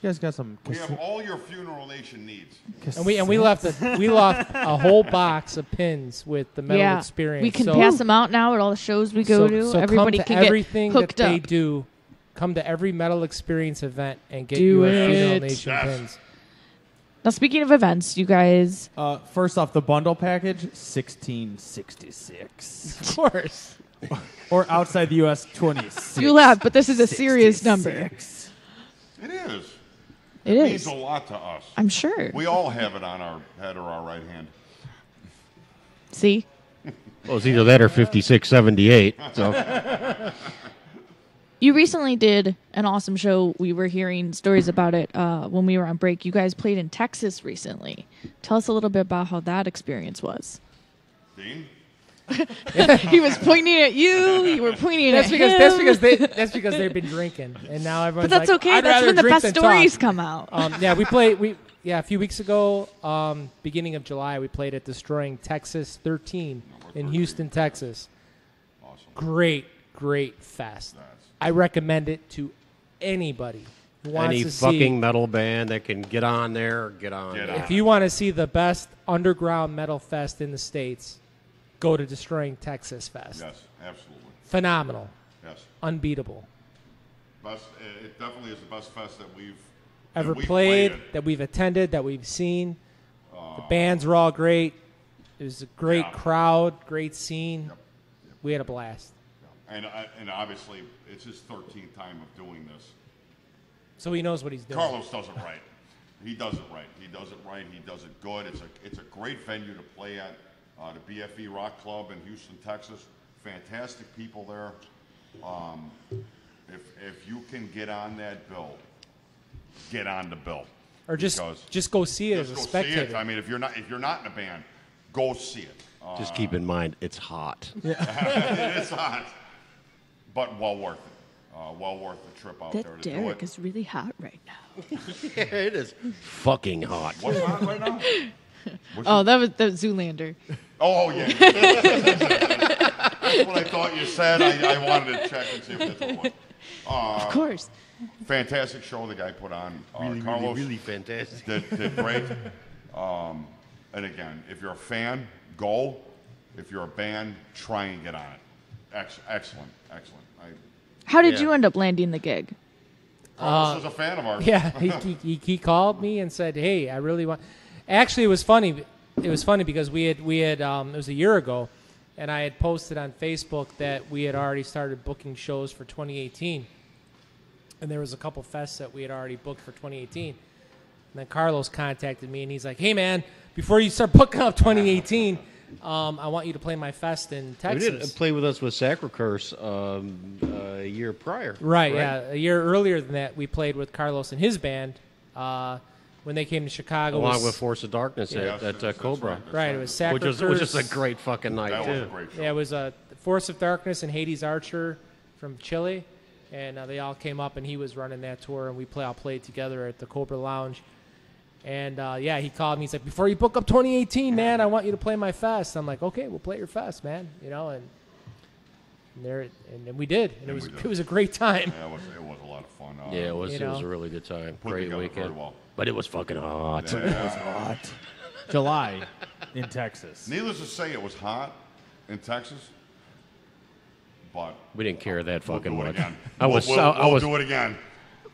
You guys got some. We have all your Funeral Nation needs. And we left a whole box of pins with the Metal Experience. We can pass them out now at all the shows we go to. So Everybody come to can everything get hooked that they up. do. Come to every Metal Experience event and get Do your it. Funeral Nation pins. Now, speaking of events, you guys. First off, the bundle package, $16.66. Of course. Or outside the U.S., $26. You laugh, but this is a serious number. It is. It means is. a lot to us. I'm sure. We all have it on our head or our right hand. See? Well, it's either that or 5678. So. You recently did an awesome show. We were hearing stories about it when we were on break. You guys played in Texas recently. Tell us a little bit about how that experience was. Dean? He was pointing at you. You were pointing at him. That's because they've been drinking, and now everyone's But that's like, okay. I'd That's rather when the drink best than stories talk. come out. A few weeks ago, beginning of July, we played at Destroying Texas 13 in Houston, Texas. Awesome. Great fest. I recommend it to anybody who wants Any to fucking see. metal band that can get on there, get on. If you want to see the best underground metal fest in the States, go to Destroying Texas Fest. Yes, absolutely. Phenomenal. Yes. Unbeatable. It definitely is the best fest that we've Ever that we've played, at. that we've attended, that we've seen. The bands were all great. It was a great crowd, great scene. Yep. We had a blast. And obviously, it's his 13th time of doing this. So he knows what he's doing. Carlos does it right. He does it right. He does it right. He does it good. It's a great venue to play at. The BFE Rock Club in Houston, Texas. Fantastic people there. If you can get on that bill, get on the bill. Or just go see it as a Just go see spectator. it. I mean, if you're not in a band, go see it. Just keep in mind, it's hot. It's hot, but well worth it. Well worth the trip out there That to do Derek it. is really hot right now. Yeah, it is fucking hot. What's hot right now? Oh, that was Zoolander. Oh, yeah. That's what I thought you said. I wanted to check and see if that's what it was. Of course. Fantastic show the guy put on. Carlos really fantastic. did great. And again, if you're a fan, go. If you're a band, try and get on it. Excellent. How did you end up landing the gig? Carlos is a fan of ours. Yeah, he called me and said, "Hey, I really want." Actually, it was funny. It was funny because we had it was a year ago, and I had posted on Facebook that we had already started booking shows for 2018, and there was a couple fests that we had already booked for 2018. And then Carlos contacted me, and he's like, "Hey, man, before you start booking up 2018, I want you to play my fest in Texas." You did play with us with Sacred Curse a year prior. Right, yeah. A year earlier than that, we played with Carlos and his band when they came to Chicago. Along with Force of Darkness at Cobra. Right, it was Sacred Which Curse. is a great fucking night, That too. was a great show. Yeah, it was Force of Darkness and Hades Archer from Chile, and they all came up, and he was running that tour, and we all played together at the Cobra Lounge. And yeah, he called me. He's like, before you book up 2018, man, I want you to play my fest. I'm like, okay, we'll play your fest, man. You know, and we did, and it was a great time. Yeah, it was a lot of fun. Yeah, it was a really good time. Put Great together weekend. very well. But it was fucking hot. Yeah. It was hot. July in Texas. Needless to say, it was hot in Texas, but we didn't care that fucking we'll do it much. again. I was We'll do it again.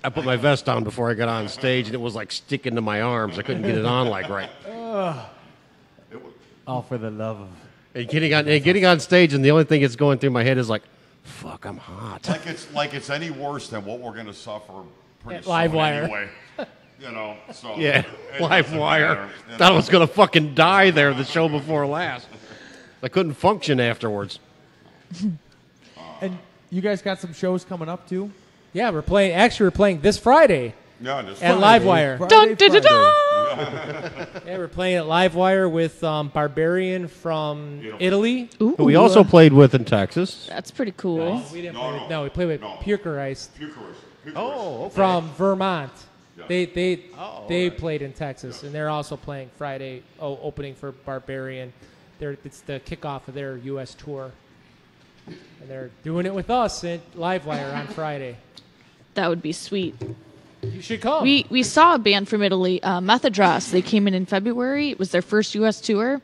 I put my vest on before I got on stage, and it was like sticking to my arms. I couldn't get it on like right. All for the love of. And getting on stage, and the only thing that's going through my head is like, "Fuck, I'm hot." Like it's any worse than what we're going to suffer pretty soon Live wire. anyway. You know, so Yeah, it live doesn't wire. matter, you Thought I know. was gonna fucking die there the show before last. I couldn't function afterwards. And you guys got some shows coming up too? Yeah, we're playing this Friday. Yeah, this at Friday. Livewire. Dun, dun, dun, dun. Yeah, we're playing at Livewire with Barbarian from Italy. Ooh. Who we also played with in Texas. That's pretty cool. We didn't play with, we played with Pukereist Oh, okay. from Vermont. Yeah. They played in Texas, and they're also playing Friday, opening for Barbarian. It's the kickoff of their U.S. tour. And they're doing it with us at Livewire on Friday. That would be sweet. You should come. We saw a band from Italy, Methodros. They came in February. It was their first U.S. tour.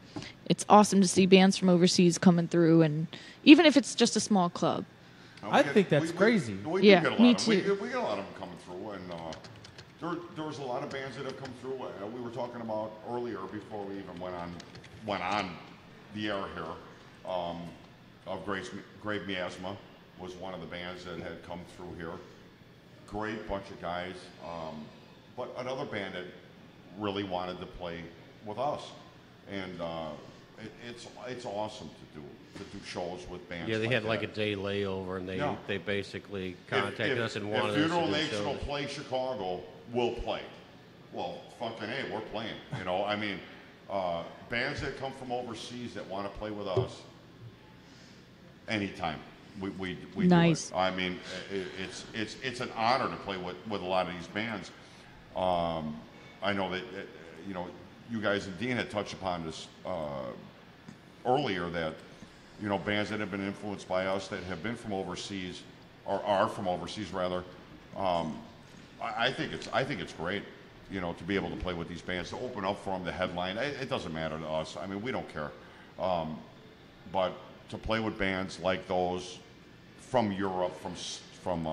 It's awesome to see bands from overseas coming through, and even if it's just a small club. I think that's crazy. We Yeah, do get a lot me of, too. We get a lot of them coming through, and there was a lot of bands that have come through. We were talking about earlier before we even went on the air here. Of Grave Miasma was one of the bands that had come through here. Great bunch of guys, but another band that really wanted to play with us, and it's awesome to do shows with bands. Yeah, they had like a that. day layover, and they basically contacted us and If wanted Funeral us to do Nation will shows. play Chicago, we'll play. Well, fucking hey, we're playing. You know, I mean, bands that come from overseas that want to play with us, anytime. We Nice. do it. I mean, it's an honor to play with a lot of these bands. I know that you guys and Dean had touched upon this earlier, that bands that have been influenced by us that have been from overseas or are from overseas rather. I think it's great, to be able to play with these bands, to open up for them, the headline. It doesn't matter to us. I mean, we don't care. But to play with bands like those from Europe, from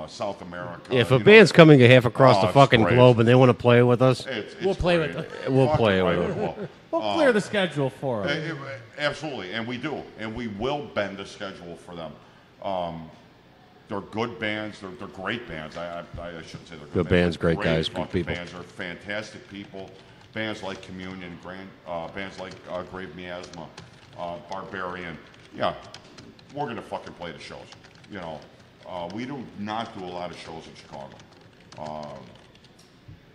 South America. If a band's coming half across the it's fucking great. globe and they want to play with us, We'll play great. with them. We'll Fucking play with right them. we will. We'll clear the schedule for them. Absolutely, and we do, and we will bend the schedule for them. They're good bands. They're great bands. I shouldn't say they're Good bands, great guys, good fucking people. Bands are fantastic people. Bands like Communion, bands like Grave Miasma, Barbarian. Yeah, we're gonna fucking play the shows. We do not do a lot of shows in Chicago,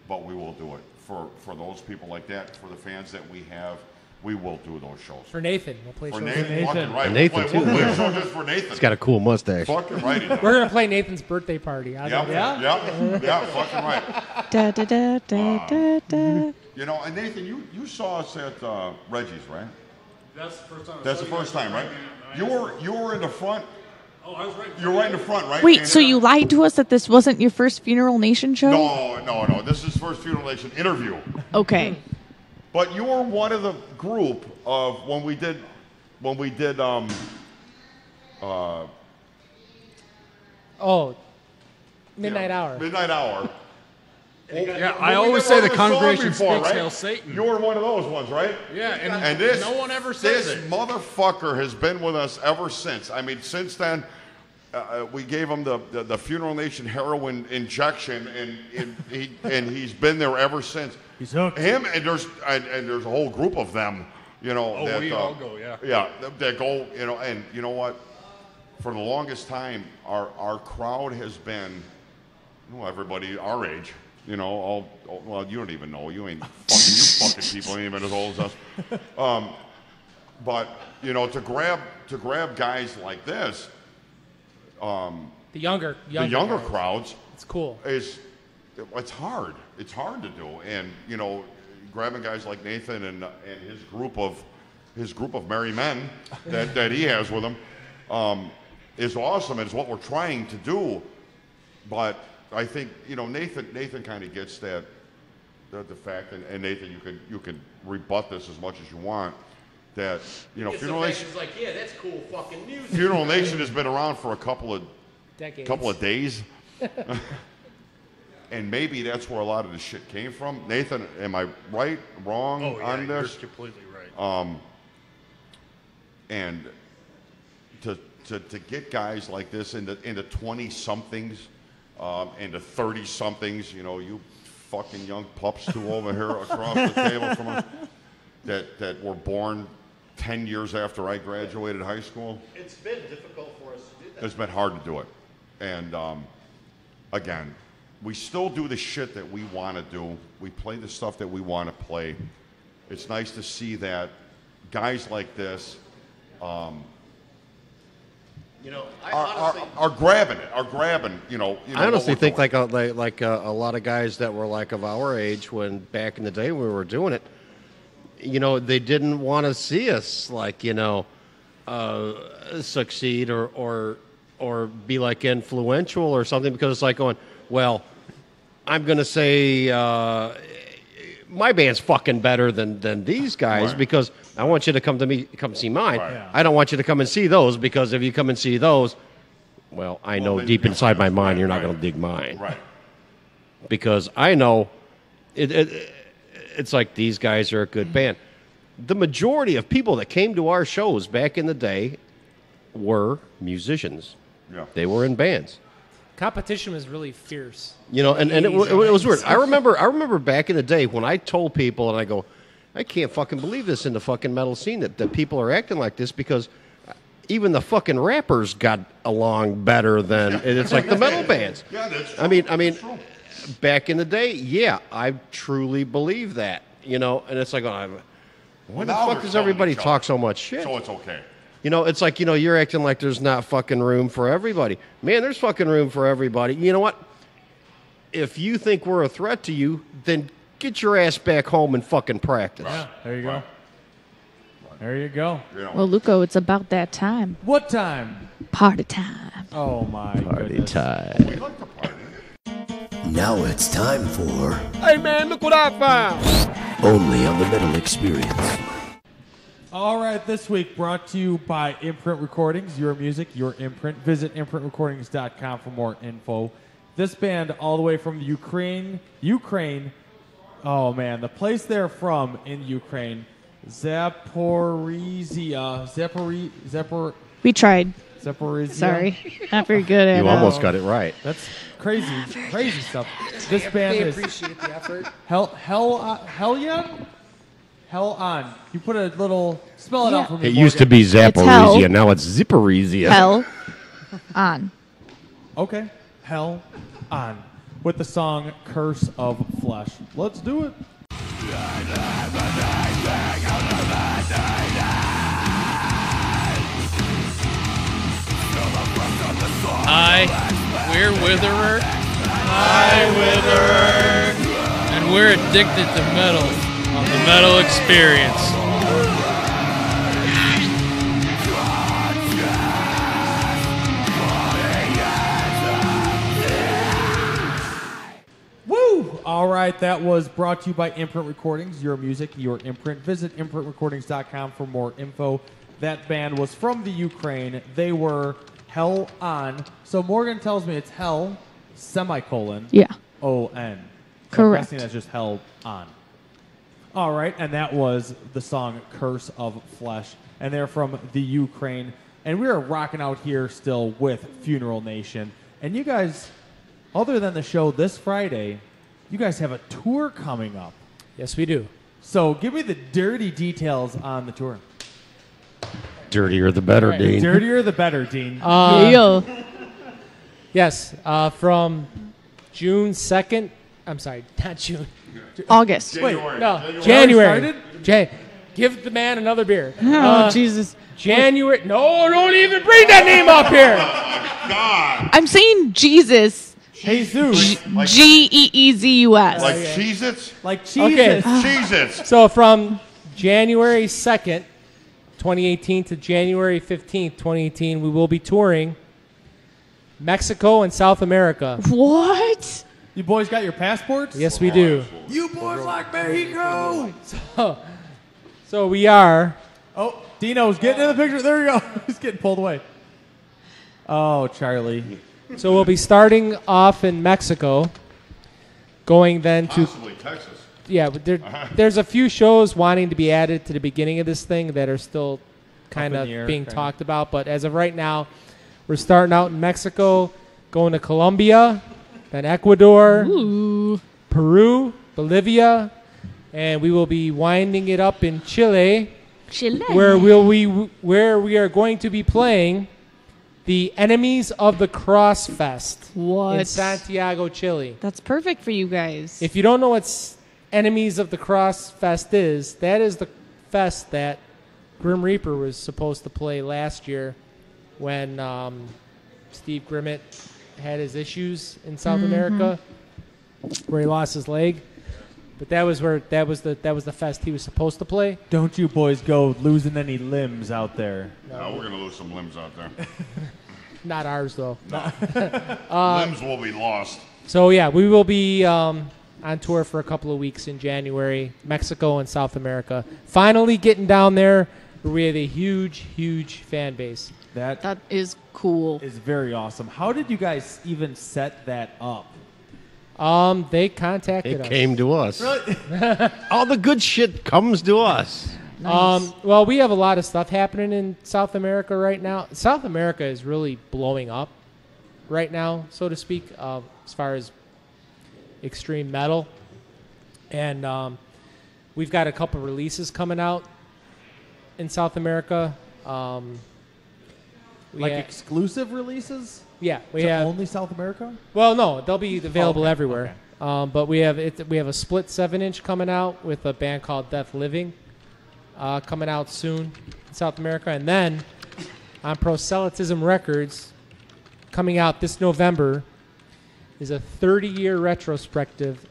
but we will do it for those people like that. For the fans that we have, we will do those shows. For Nathan, we'll play For shows. Nathan, fucking right. And Nathan, we'll too. play a show just for Nathan. He's got a cool mustache. Fucking right. he does. We're gonna play Nathan's birthday party. How's that? Yeah, fucking right. Da, da, da, da, da, da. And Nathan, you saw us at Reggie's, right? That's the first time. That's the first time, right? You were in the front. Oh, I was right. You were right in the front, right? Wait, And- so you lied to us that this wasn't your first Funeral Nation show? No. This is first Funeral Nation interview. Okay. But you were one of the group of when we did Midnight Hour. Midnight Hour. Yeah, When I we always never say the saw congregation before, speaks right? hail Satan. You were one of those ones, right? Yeah, And this, no one ever says this it. motherfucker has been with us ever since. I mean, since then, we gave him the Funeral Nation heroin injection, and he's been there ever since. He's hooked. Him and there's a whole group of them, Oh, that, we all go, yeah. Yeah, that go, and you know what? For the longest time, our crowd has been, everybody our age. Well, you don't even know. You fucking people ain't even as old as us. But to grab guys like this, The younger crowds, It's cool. it's hard. It's hard to do, and grabbing guys like Nathan and his group of merry men that he has with him is awesome, and it's what we're trying to do. But I think Nathan kind of gets that the fact, and Nathan, you can rebut this as much as you want. That Funeral Nation's like, yeah, that's cool fucking music. Funeral Nation has been around for a couple of days. And maybe that's where a lot of the shit came from. Nathan, am I right, wrong on this? You're completely right. And to get guys like this into 20-somethings, into 30-somethings, you fucking young pups two over here across the table from us that were born 10 years after I graduated high school. It's been difficult for us to do that. It's been hard to do it. And again, we still do the shit that we want to do. We play the stuff that we want to play. It's nice to see that guys like this are grabbing it. I honestly think like a lot of guys that were like of our age when back in the day when we were doing it, they didn't want to see us like succeed or be like influential or something, because it's like going, well, I'm going to say my band's fucking better than these guys because I want you to come see mine. Right. I don't want you to come and see those, because if you come and see those, well, I know deep inside my mind you're not going to dig mine. Right. Because I know it's like these guys are a good band. The majority of people that came to our shows back in the day were musicians. Yeah. They were in bands. Competition was really fierce. And it was weird. I remember back in the day when I told people, and I go, I can't fucking believe this in the fucking metal scene that people are acting like this, because even the fucking rappers got along better than it's like the metal bands. Yeah, that's true. I mean, back in the day, yeah, I truly believe that. And it's like, why the fuck does everybody talk so much shit? So it's okay. It's like, you're acting like there's not fucking room for everybody. Man, there's fucking room for everybody. You know what? If you think we're a threat to you, then get your ass back home and fucking practice. Yeah, there you go. There you go. Well, Luco, it's about that time. What time? Party time. Oh, my Party goodness. time. We like to party. Now it's time for Hey, man, look what I found. Only on the Metal Experience. All right, this week brought to you by Imprint Recordings, your music, your imprint. Visit imprintrecordings.com for more info. This band, all the way from the Ukraine. Oh, man, the place they're from in Ukraine, Zaporizhia. We tried. Zaporizhia. Sorry. Not very good at You almost got it right. That's crazy stuff. This band They is appreciate the effort. Hellion? Hell on. You put a little spell it out for me. It used to be hell. Zaporizhia, now it's Zipperizia. Hell on. Okay. Hell on. With the song Curse of Flesh. Let's do it. We're Witherer. Hi, Witherer. And we're addicted to metal on the Metal Experience. Woo! All right, that was brought to you by Imprint Recordings, your music, your imprint. Visit imprintrecordings.com for more info. That band was from the Ukraine. They were Hell On. So Morgan tells me it's Hell, semicolon, Yeah. O-N. So Correct. I'm guessing that's just Hell On. All right, and that was the song Curse of Flesh. And they're from the Ukraine. And we are rocking out here still with Funeral Nation. And you guys, other than the show this Friday, you guys have a tour coming up. Yes, we do. So give me the dirty details on the tour. Dirtier the better, Right. Dean. Dirtier the better, Dean. Yes, from June 2nd. I'm sorry, not June. August. Wait, No, January. Give the man another beer. Oh, Jesus. January. No, don't even bring that name up here. God. I'm saying Jesus. Jesus. Like Geezus. Like Cheez-Its? Like Okay. Cheez-Its. So from January 2nd, 2018 to January 15th, 2018, we will be touring Mexico and South America. What? You boys got your passports? Yes, we do. You boys like Mexico. So we are. Oh, Dino's getting in the picture. There we go. He's getting pulled away. Oh, Charlie. So we'll be starting off in Mexico, going then to Possibly Texas. yeah. But there's a few shows wanting to be added to the beginning of this thing that are still kind in of the air, being kinda. talked about. But as of right now, we're starting out in Mexico, going to Colombia, then Ecuador, Peru, Bolivia, and we will be winding it up in Chile, where we are going to be playing the Enemies of the Cross Fest What? in Santiago, Chile. That's perfect for you guys. If you don't know what Enemies of the Cross Fest is, that is the fest that Grim Reaper was supposed to play last year when Steve Grimmett had his issues in South America, where he lost his leg. But that was the fest he was supposed to play. Don't you boys go losing any limbs out there. No, we're going to lose some limbs out there. Not ours though. Limbs will be lost. So yeah, we will be on tour for a couple of weeks in January, Mexico and South America. Finally getting down there where we have a huge fan base. That is cool. Is very awesome. How did you guys even set that up? They contacted us. It came to us. Really? All the good shit comes to us. Well, we have a lot of stuff happening in South America right now. South America is really blowing up right now, so to speak, as far as extreme metal. And we've got a couple releases coming out in South America. Exclusive releases? Yeah, we to have only South America. Well, no, they'll be available okay, everywhere. okay. But we have a split 7-inch coming out with a band called Death Living, coming out soon in South America, and then on Proselytism Records, coming out this November, is a 30-year retrospective.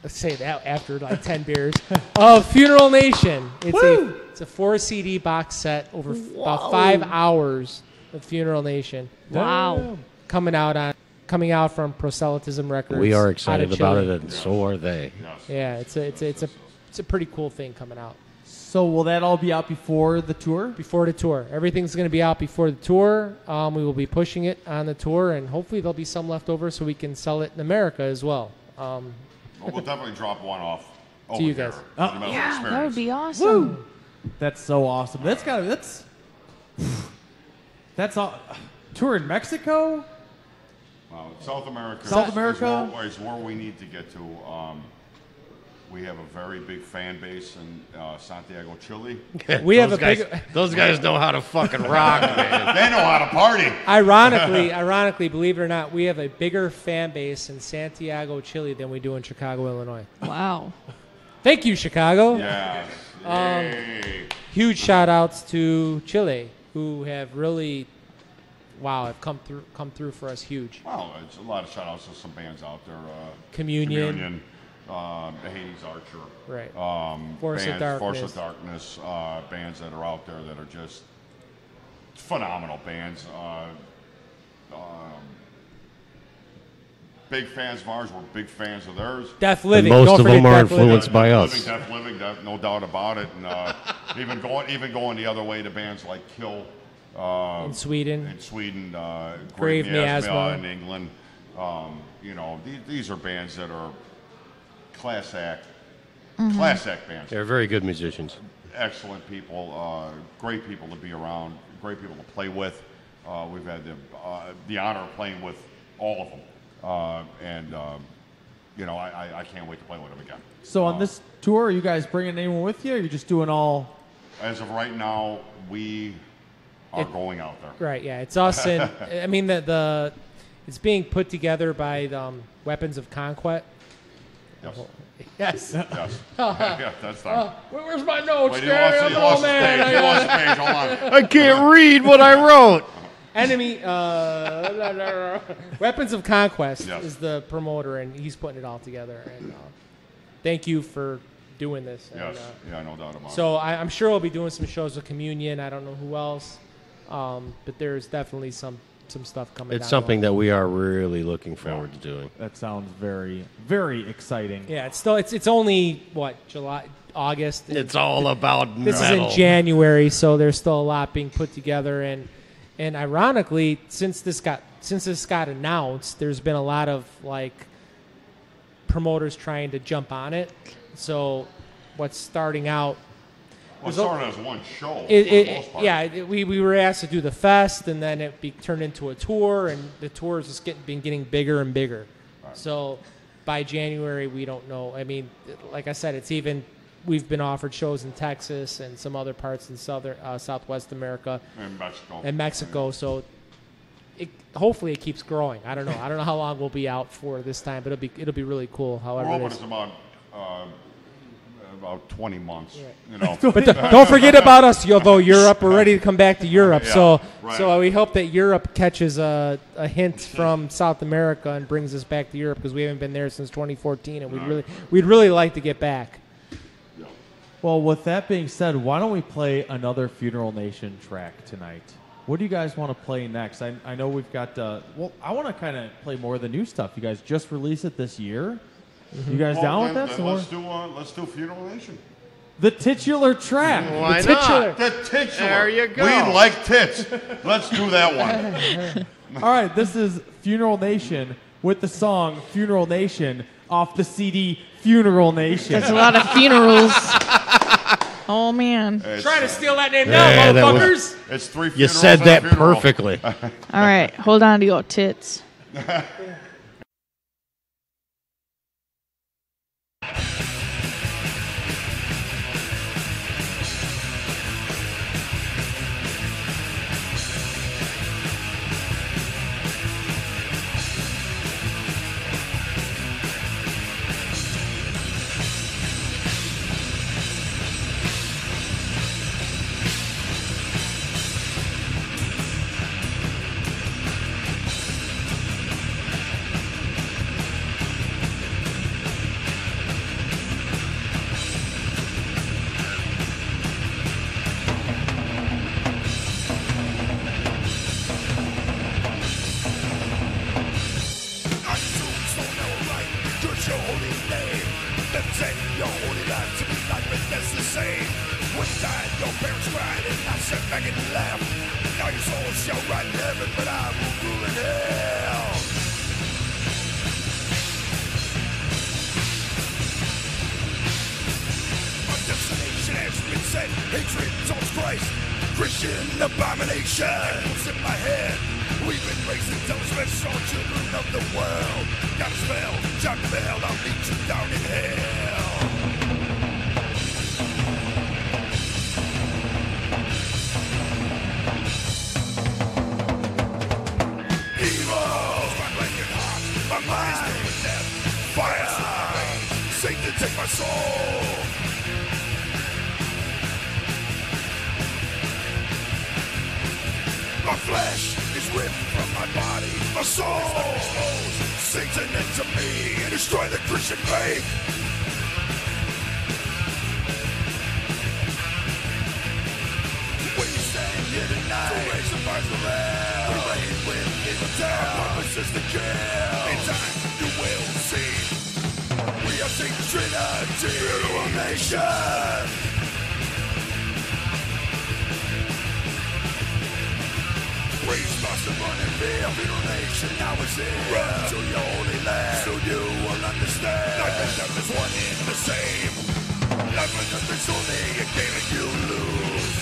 Let's say that after like 10 beers of Funeral Nation. It's a 4 CD box set over about 5 hours of Funeral Nation. Wow. Coming out from Proselytism Records. We are out excited of about Chile. it, and so are they. Yeah, it's a pretty cool thing coming out. So will that all be out before the tour? Before the tour. Everything's going to be out before the tour. We will be pushing it on the tour, and hopefully there'll be some left over so we can sell it in America as well. We'll definitely drop one off To you guys. Yeah, that would be awesome. That's so awesome. That's all. Tour in Mexico? Well, South America. South America? is where we need to get to. We have a very big fan base in Santiago, Chile. We have Those guys know how to fucking rock, man. They know how to party. Ironically, believe it or not, we have a bigger fan base in Santiago, Chile than we do in Chicago, Illinois. Wow. Thank you, Chicago. Yes. Yay. Huge shout outs to Chile, who have really, have come through for us huge. Well, it's a lot of shout outs to some bands out there. Communion. Hades Archer. Right. Force of Darkness. Force of Darkness. Bands that are out there that are just phenomenal bands. Big fans of ours. We're big fans of theirs. Death Living. And most of them are influenced by us. Death Living, no doubt about it. And even going the other way to bands like Kill. In Sweden. Grave Miasma in England. These are bands that are class act bands. They're very good musicians. Excellent people, great people to be around, great people to play with. We've had the honor of playing with all of them, I can't wait to play with them again. So on this tour, are you guys bringing anyone with you, or are you just doing all? As of right now, we are going out there. Right, yeah. It's us and, I mean, it's being put together by Weapons of Conquest. Yes. Yes. Yes. Yeah, that's time. Where's my notes, Wait, he Gary? lost his page. He lost his page. Hold on. I can't read what I wrote. Enemy Weapons of Conquest Yes. is the promoter, and he's putting it all together. And thank you for doing this. Yes. And, Yeah, no doubt about it. So I'm sure we'll be doing some shows with Communion. I don't know who else, but there's definitely some stuff coming. It's something that we are really looking forward to doing. That sounds very, very exciting. Yeah, it's only what, July, August. and It's all about This metal. is in January, so there's still a lot being put together, and ironically, since this got announced, there's been a lot of like promoters trying to jump on it. So what's starting out? Well, it started as one show. For It, the most part. yeah, we were asked to do the fest, and then it turned into a tour, and the tour has just been getting bigger and bigger. Right. So by January, we don't know. I mean, like I said, we've been offered shows in Texas and some other parts in Southwest America And Mexico. So hopefully it keeps growing. I don't know. I don't know how long we'll be out for this time, but it'll be really cool. We're However, hoping it is. it's about 20 months. You know. But don't forget about us, though. Europe, we're ready to come back to Europe. Yeah, so right. we hope that Europe catches a hint from South America and brings us back to Europe, because we haven't been there since 2014, and we'd really like to get back. Well, with that being said, why don't we play another Funeral Nation track tonight? What do you guys want to play next? I know we've got, I want to kind of play more of the new stuff. You guys just released it this year. You guys down with that? Then let's do Funeral Nation. The titular track. Why The not? titular. The titular. There you go. We like tits. Let's do that one. All right, this is Funeral Nation with the song Funeral Nation off the CD Funeral Nation. There's a lot of funerals. Oh, man. Trying to steal that name Yeah, now, that was- motherfuckers. It's 3 You funerals said and a that funeral. perfectly. All right, hold on to your tits. Christian abomination was in my head. We've been raising telesmiths, all children of the world. Got a spell, John Bell, I'll meet you down in hell. Evil, my blanket heart, my mind is filled with death. Fire, Satan, take my soul. My flesh is ripped from my body. My soul is exposed. Satan into me and destroy the Christian faith. We stand here tonight to raise the fires of hell. We reign with evil down. Our purpose is to kill. In time you will see. We are Satan's Trinity. Funeral Nation. Praise must have run and feel. Funeral Nation now is here. Run to your holy land. Soon you will understand. Life and death is one in the same. Life and death is only a game and you lose.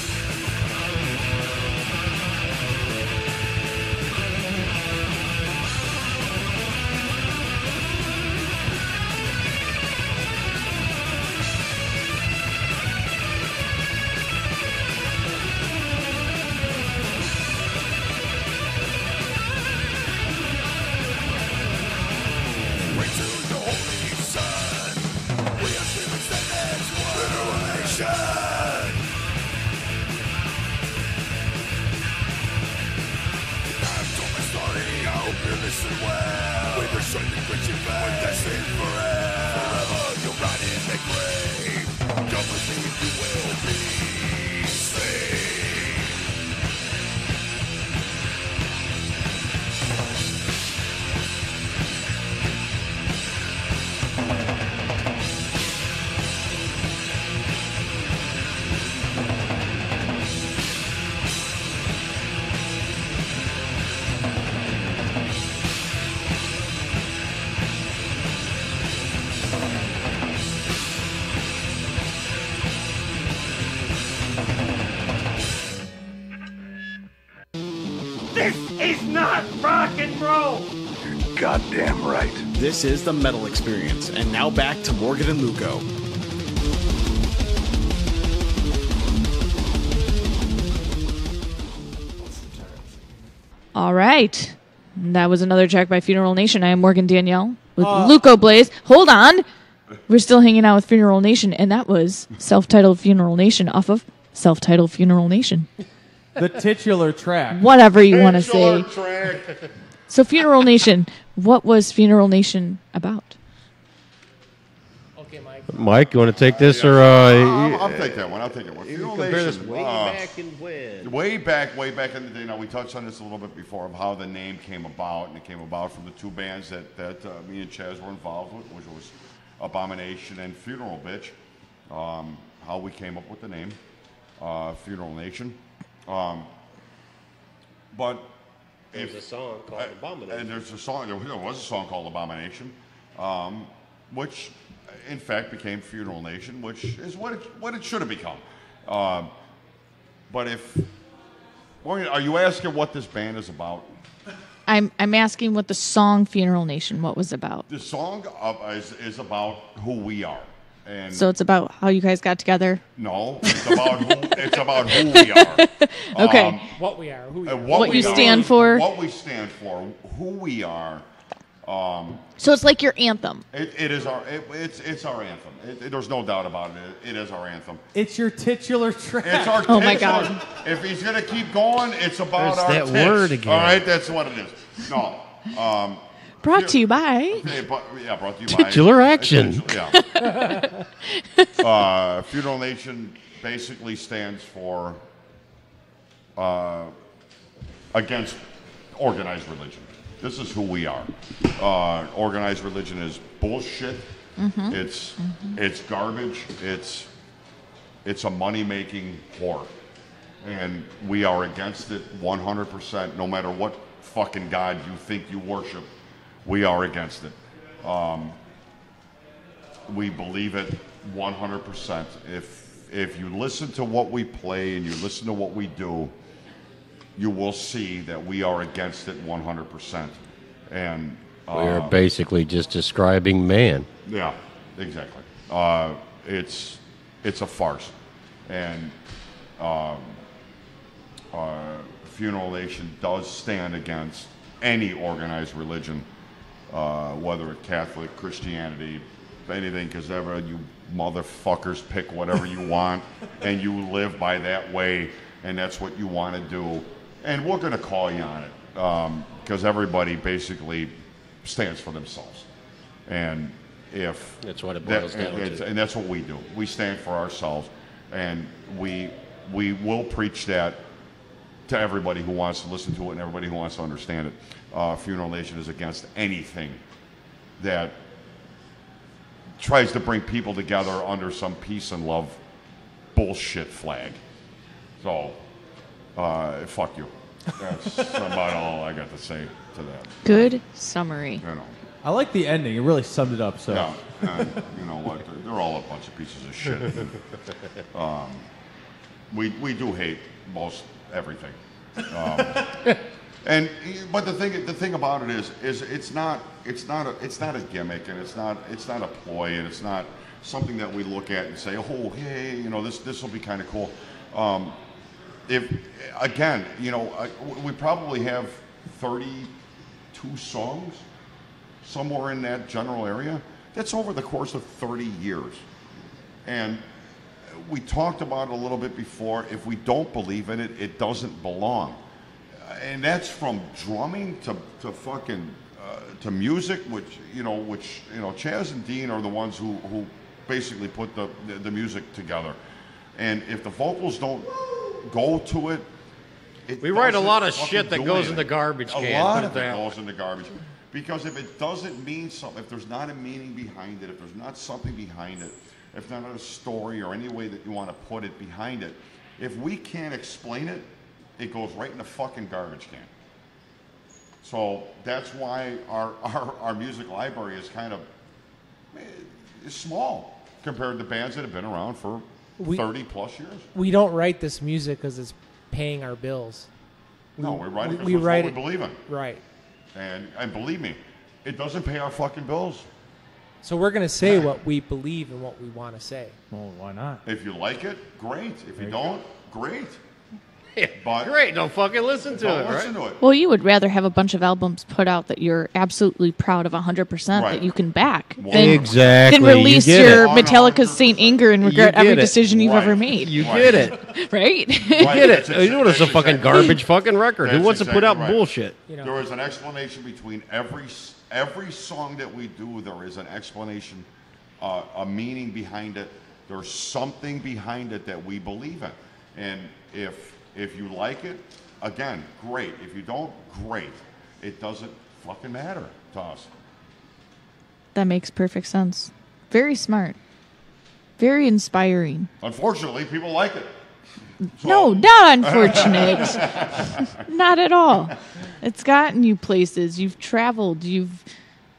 Pray to the Holy Son. We are Stephen Stand as one. Funeral Nation. This is not rock and roll! You're goddamn right. This is the Metal Experience, and now back to Morgan and Luco. All right. That was another track by Funeral Nation. I am Morgan Danielle with Luco Blaze. Hold on. We're still hanging out with Funeral Nation, and that was self-titled Funeral Nation off of self-titled Funeral Nation. The titular track. Whatever you want to say. Track. So Funeral Nation, what was Funeral Nation about? Okay, Mike. Mike, you want to take this or? I'll take that one. I'll take that one. Funeral compare this Nation, way back in when? Way back in the day. Now, we touched on this a little bit before of how the name came about, and it came about from the two bands that me and Chaz were involved with, which was Abomination and Funeral Bitch. How we came up with the name, Funeral Nation. But there's a song called Abomination. And there was a song called Abomination, which in fact became Funeral Nation, which is what it should have become. But are you asking what this band is about? I'm asking what the song Funeral Nation, what was about. The song is about who we are. And So it's about how you guys got together? no, it's about who we are. Okay. What we are, who we are. What you stand for. What we stand for, who we are. So it's like your anthem. It's our anthem. There's no doubt about it. It is our anthem. It's your titular track. It's our Oh my titular- God. If he's gonna keep going, it's about There's our that tits. word again. All right, that's what it is. No. Brought to you by. Brought to you by Titular action. Yeah. Funeral Nation basically stands for against organized religion. This is who we are. Organized religion is bullshit. Mm-hmm. It's garbage. It's a money-making whore. And we are against it 100%, no matter what fucking God you think you worship. We are against it. We believe it 100%. If you listen to what we play and you listen to what we do, you will see that we are against it 100%. And We're basically just describing man. yeah, exactly. It's a farce, and Funeral Nation does stand against any organized religion, whether it's Catholic, Christianity, anything, because ever you motherfuckers pick whatever you want, and you live by that way, and that's what you want to do, and we're going to call you on it, because everybody basically stands for themselves, and if That's what it boils down to. and that's what we do. We stand for ourselves, and we will preach that to everybody who wants to listen to it and everybody who wants to understand it. Funeral Nation is against anything that tries to bring people together under some peace and love bullshit flag. So, fuck you. That's about all I got to say to that. Good summary. You know. I like the ending. It really summed it up. So Yeah, and you know what? They're all a bunch of pieces of shit. We do hate most everything. But the thing about it is it's not a gimmick, and it's not a ploy, and it's not something that we look at and say, oh, hey, you know, this will be kind of cool. If again, you know, we probably have 32 songs, somewhere in that general area. That's over the course of 30 years. And we talked about it a little bit before. If we don't believe in it, it doesn't belong. And that's from drumming to fucking to music, which Chaz and Dean are the ones who basically put the music together. And if the vocals don't go to it, we write a lot of fucking shit that do goes anything. in the garbage can. A lot put of it it that way. goes in the garbage. Because if it doesn't mean something, if there's not a meaning behind it, if there's not something behind it, if not a story or any way that you want to put it behind it, if we can't explain it, it goes right in the fucking garbage can. So that's why our music library is kind of is small compared to bands that have been around for 30 plus years. We don't write this music because it's paying our bills. No, we write it because we it's write what we believe in. Right. And believe me, it doesn't pay our fucking bills. So we're going to say what we believe and what we want to say. Well, why not? If you like it, great. If you don't, great. But Great, don't fucking listen to don't it, listen right? to it. Well, you would rather have a bunch of albums put out that you're absolutely proud of 100% Right. that you can back Exactly. than You release get your it. Metallica's Saint Anger and regret You get every it. decision you've Right. ever made. You get it. Right? You get it. You know, it's a fucking exactly garbage fucking record. Who That's wants to put exactly out right. bullshit? There is an explanation between every song that we do. There is an explanation, a meaning behind it. There's something behind it that we believe in. And if you like it, again, great. If you don't, great. It doesn't fucking matter to us. That makes perfect sense. Very smart. Very inspiring. Unfortunately, people like it. No, not unfortunate. Not at all. It's gotten you places. You've traveled. You've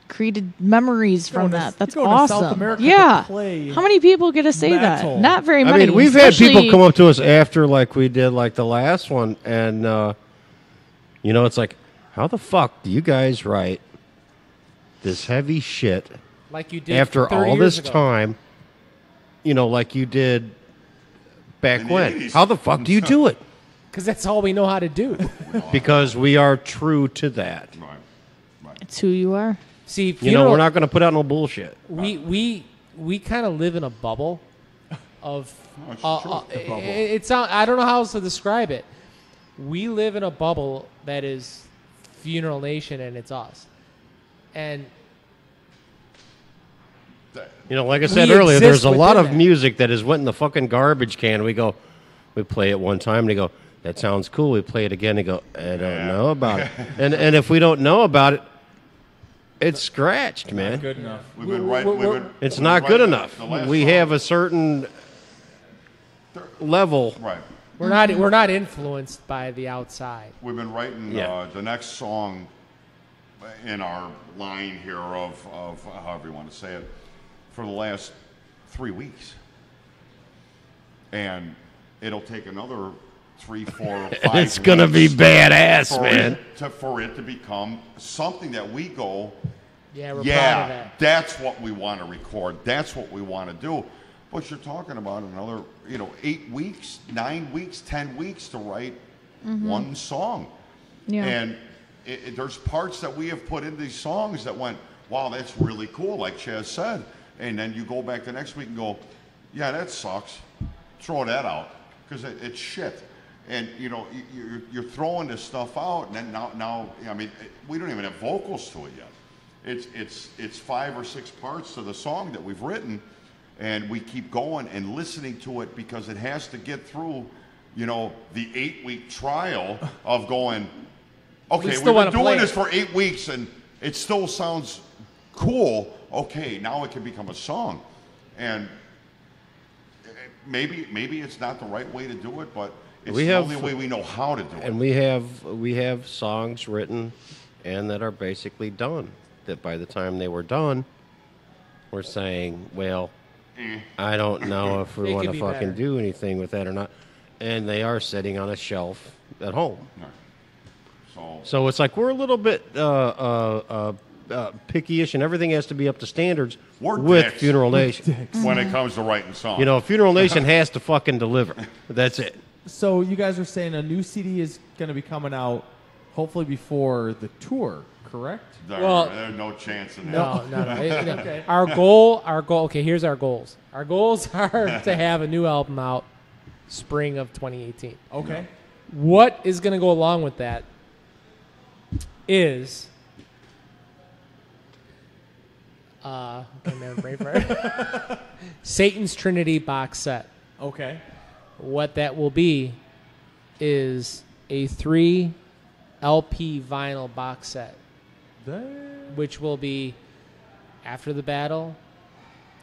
created memories from that. That's you're going to South awesome. America Yeah. to play How many people get to say metal. that? Not very I many. mean, we've had people especially- come up to us after, like we did, like the last one, and it's like, how the fuck do you guys write this heavy shit Like you did after 30 all years this ago. time? Like you did back In the when. 80s. How the fuck do you do it? Because that's all we know how to do. Because we are true to that. It's who you are. See, We're not going to put out no bullshit. we kind of live in a bubble of It's I don't know how else to describe it. We live in a bubble that is Funeral Nation, and it's us. And Like I said we earlier, there's exist a lot within of that. music that is went in the fucking garbage can. We play it one time, and they go, that sounds cool. We play it again, and they go, I don't know about it. And if we don't know about it, it's scratched, man. Good enough. It's not good enough. We have a certain level. Right. we're not influenced by the outside. We've been writing the next song in our line here of however you want to say it for the last 3 weeks. And it'll take another 3, 4, 5 It's gonna be weeks badass, for man. for it to become something that we go, Yeah, we're proud of that. that's what we want to record. That's what we want to do. But you're talking about another, 8 weeks, 9 weeks, 10 weeks to write one song. Yeah. And there's parts that we have put in these songs that went, wow, that's really cool, like Chaz said. And then you go back the next week and go, yeah, that sucks. Throw that out because it's shit. And you're throwing this stuff out, and then now I mean, we don't even have vocals to it yet. It's 5 or 6 parts to the song that we've written, and we keep going and listening to it because it has to get through, the 8-week trial of going. Okay, still we've wanna been play doing it. this for 8 weeks, and it still sounds cool. Okay, now it can become a song, and maybe it's not the right way to do it, but it's the only way we know how to do it. And we have songs written and that are basically done. That by the time they were done, we're saying, well, I don't know if we It want could to be fucking better. do anything with that or not. And they are sitting on a shelf at home. So it's like we're a little bit picky-ish, and everything has to be up to standards We're with dicks. Funeral Nation. when it comes to writing songs. Funeral Nation has to fucking deliver. That's it. So you guys are saying a new CD is going to be coming out hopefully before the tour, correct? There's no chance in that. No. Okay. Our goal. Okay, here's our goals. Our goals are to have a new album out spring of 2018. Okay. What is going to go along with that is brain fart. Satan's Trinity box set. Okay. What that will be is a 3 LP vinyl box set, which will be After the Battle,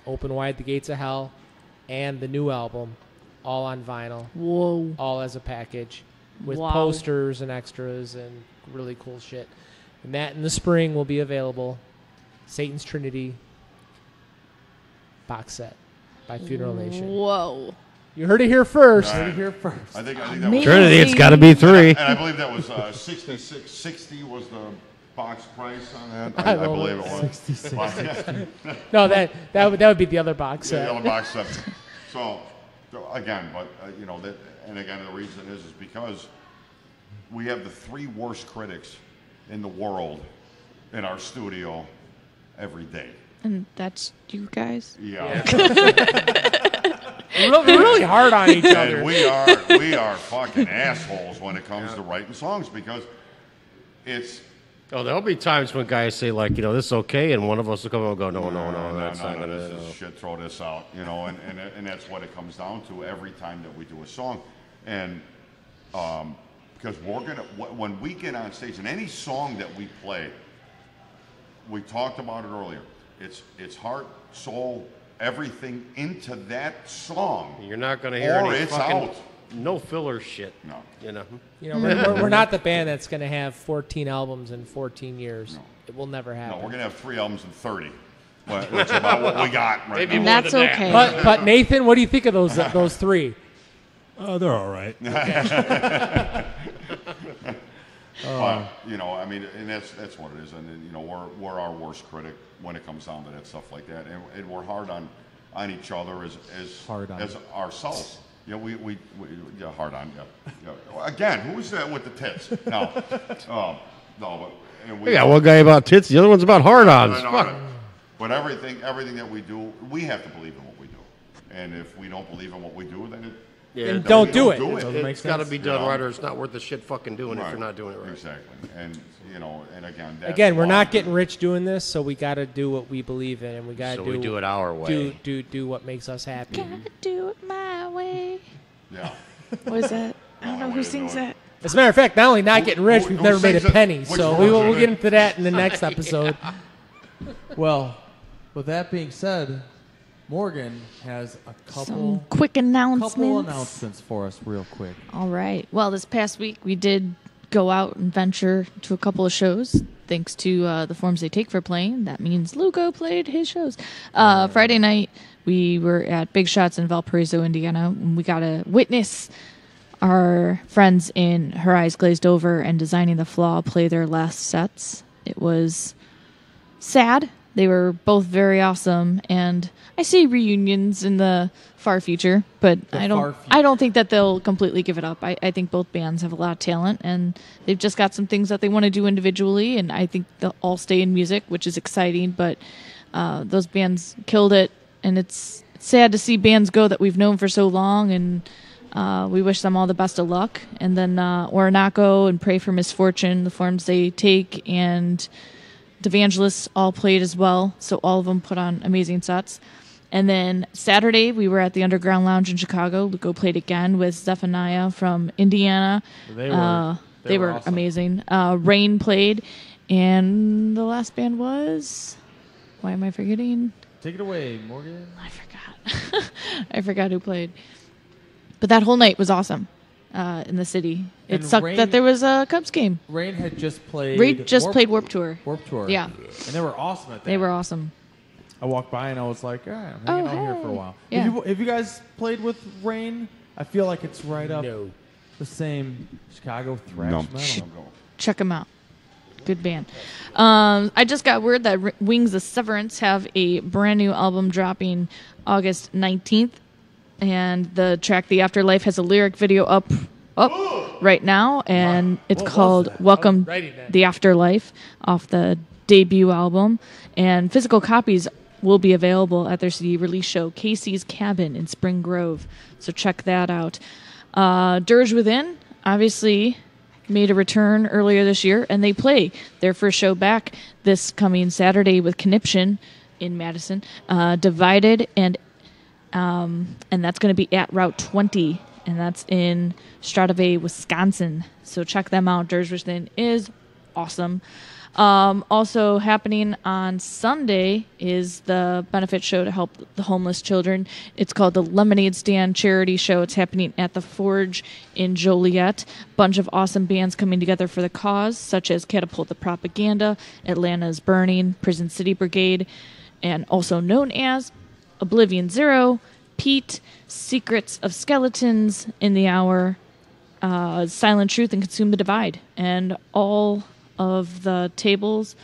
Open Wide the Gates of Hell, and the new album, all on vinyl. Whoa. All as a package with Wow. posters and extras and really cool shit. And that in the spring will be available. Satan's Trinity box set by Funeral Nation. Whoa. You heard it here first. All right. Heard it here first. I think that was Trinity, it's got to be 3. And I believe that was $66.60 was the box price on that. I believe it was. 66. No, that would be the other box Yeah, set. the other box set. So again, but and again, the reason is because we have the 3 worst critics in the world in our studio every day. And that's you guys? Yeah. We're really hard on each other. And we are fucking assholes when it comes to writing songs because it's. Oh, there'll be times when guys say, like, this is okay, and one of us will come and go, no, that's not going this to. is shit, throw this out, and that's what it comes down to every time that we do a song. And because when we get on stage, and any song that we play, we talked about it earlier, it's heart, soul, everything into that song. You're not going to hear or any it's fucking out. No filler shit. No. We're not the band that's going to have 14 albums in 14 years. No. It will never happen. No, we're going to have 3 albums in 30. Which is about what we got right Maybe now. more That's than okay. That. But Nathan, what do you think of those 3? They're all right. But, and that's what it is. And we're our worst critic when it comes down to that stuff like that. And we're hard on each other as ourselves. Yeah, we hard on. Yeah. Again, who was that with the tits? No, no, but We got one guy about tits, the other one's about hard-ons. Fuck. But everything that we do, we have to believe in what we do. And if we don't believe in what we do, then Then don't do it. It's got to be done right, or it's not worth the shit fucking doing if you're not doing it right. Exactly. And and again, we're not getting rich doing this, so we got to do what we believe in, and we got to we do it our way. Do what makes us happy. Gotta do it my way. Yeah. What is that? I don't know who sings that. As a matter of fact, not only not getting rich, we've never made a sings it? penny. Which So version? we'll get into that in the next episode. Well, with that being said, Morgan has a couple Some quick announcements. For us real quick. All right. Well, this past week we did go out and venture to a couple of shows thanks to the forms they take for playing. That means Lugo played his shows. Friday night we were at Big Shots in Valparaiso, Indiana. And we got to witness our friends in Her Eyes Glazed Over and Designing the Flaw play their last sets. It was sad. They were both very awesome, and I see reunions in the far future, but I don't think that they'll completely give it up. I think both bands have a lot of talent, and they've just got some things that they want to do individually, and I think they'll all stay in music, which is exciting, but those bands killed it, and it's sad to see bands go that we've known for so long, and we wish them all the best of luck. And then Orinoco and Pray for Misfortune, the forms they take, and Devangelists all played as well, so all of them put on amazing sets. And then Saturday, we were at the Underground Lounge in Chicago. Lugo played again with Zephaniah from Indiana. They were awesome. Amazing. Rain played, and the last band was... Why am I forgetting? Take it away, Morgan. I forgot. I forgot who played. But that whole night was awesome in the city. It sucked that there was a Cubs game. Rain had just played... played Warped Tour. Warped Tour. Yeah. And they were awesome at that. They were awesome. I walked by and I was like, I'm hanging out here for a while. Yeah. Have you guys played with Rain? I feel like it's right up the same Chicago thrash metal. Check them out. Good band. I just got word that Wings of Severance have a brand new album dropping August 19th. And the track The Afterlife has a lyric video up right now. And it's called Welcome the Afterlife off the debut album. And physical copies will be available at their CD release show, Casey's Cabin in Spring Grove. So check that out. Dirge Within, obviously, made a return earlier this year, and they play their first show back this coming Saturday with Conniption in Madison. Divided, and that's going to be at Route 20, and that's in Strathway, Wisconsin. So check them out. Dirge Within is awesome. Also happening on Sunday is the benefit show to help the homeless children. It's called the Lemonade Stand Charity Show. It's happening at the Forge in Joliet. Bunch of awesome bands coming together for the cause, such as Catapult the Propaganda, Atlanta's Burning, Prison City Brigade, and also known as Oblivion Zero, Pete, Secrets of Skeletons in the Hour, Silent Truth, and Consume the Divide. And all of the tables,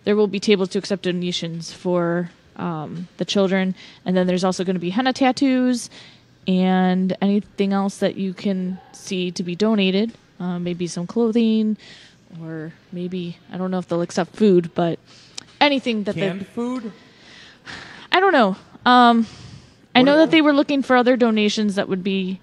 there will be tables to accept donations for the children, and then there's also going to be henna tattoos and anything else that you can see to be donated, maybe some clothing, or maybe, I don't know if they'll accept food, but anything that Canned food? I don't know. I know that they were looking for other donations that would be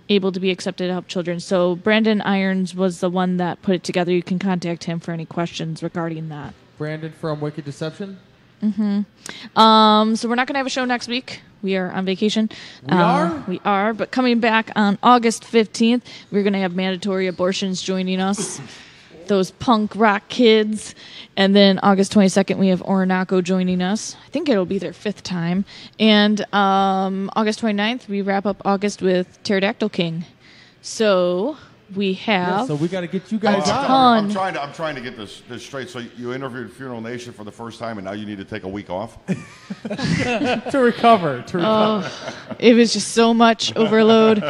able to be accepted to help children. So Brandon Irons was the one that put it together. You can contact him for any questions regarding that. Brandon from Wicked Deception? Mm-hmm. So we're not going to have a show next week. We are on vacation. We are, but coming back on August 15th, we're going to have Mandatory Abortions joining us. Those punk rock kids. And then August 22nd, we have Orinoco joining us. I think it'll be their 5th time. And August 29th, we wrap up August with Pterodactyl King. So we have... so we got to get you guys out. I'm trying to get this straight. So you interviewed Funeral Nation for the first time, and now you need to take a week off? to recover. It was just so much overload.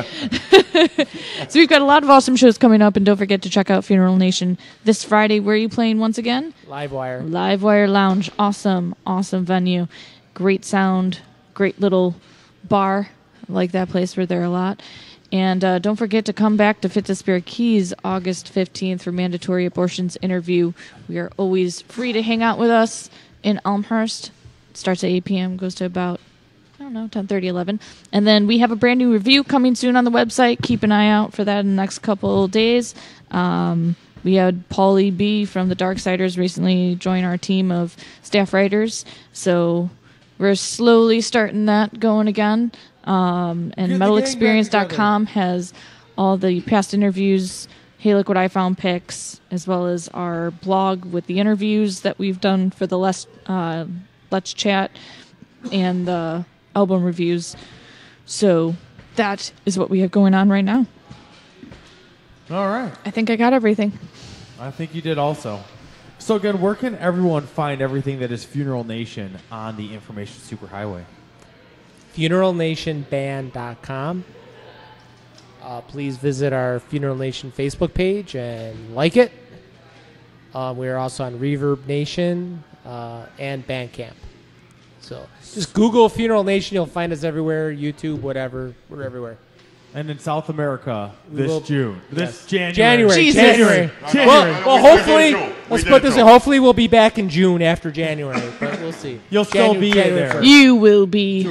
So we've got a lot of awesome shows coming up, and don't forget to check out Funeral Nation this Friday. Where are you playing once again? Livewire. Livewire Lounge. Awesome venue. Great sound. Great little bar. I like that place. We're there a lot. And don't forget to come back to Fit the Spirit Keys August 15th for Mandatory Abortions interview. We are always free to hang out with us in Elmhurst. It starts at 8 p.m., goes to about, 10:30, 11. And then we have a brand new review coming soon on the website. Keep an eye out for that in the next couple days. We had Paulie B from the Darksiders recently join our team of staff writers. So we're slowly starting that going again. And metalexperience.com has all the past interviews, Hey Look What I Found picks, as well as our blog with the interviews that we've done for the Let's Chat and the album reviews. So that is what we have going on right now. All right. I think I got everything. I think you did also. So again, where can everyone find everything that is Funeral Nation on the Information Superhighway? FuneralNationBand.com. Please visit our Funeral Nation Facebook page and like it. We are also on Reverb Nation and Bandcamp. So just Google Funeral Nation. You'll find us everywhere. YouTube, whatever. We're everywhere. And in South America June. Yes. January. January. Well, hopefully, let's put this in. Hopefully, we'll be back in June after January, but we'll see. You'll still be there. 1st. You will be.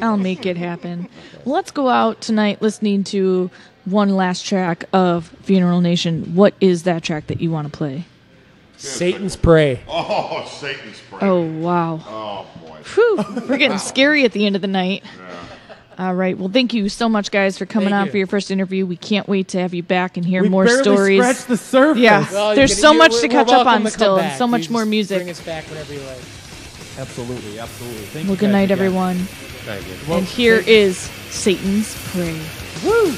I'll make it happen. Well, let's go out tonight listening to one last track of Funeral Nation. What is that track that you want to play? Satan's Prey. Oh, Satan's Prey. Oh, wow. Oh, boy. Whew. We're getting scary at the end of the night. All right. Well, thank you so much, guys, for coming on for your first interview. We can't wait to have you back and hear more stories. We scratched the surface. Yeah. Well, there's so much to catch up on to still, come and back. so much You more just music. Bring us back whenever you like. Absolutely. Thank Well, you good guys night, again. everyone. Thank you. And here is Satan's Prey. Woo!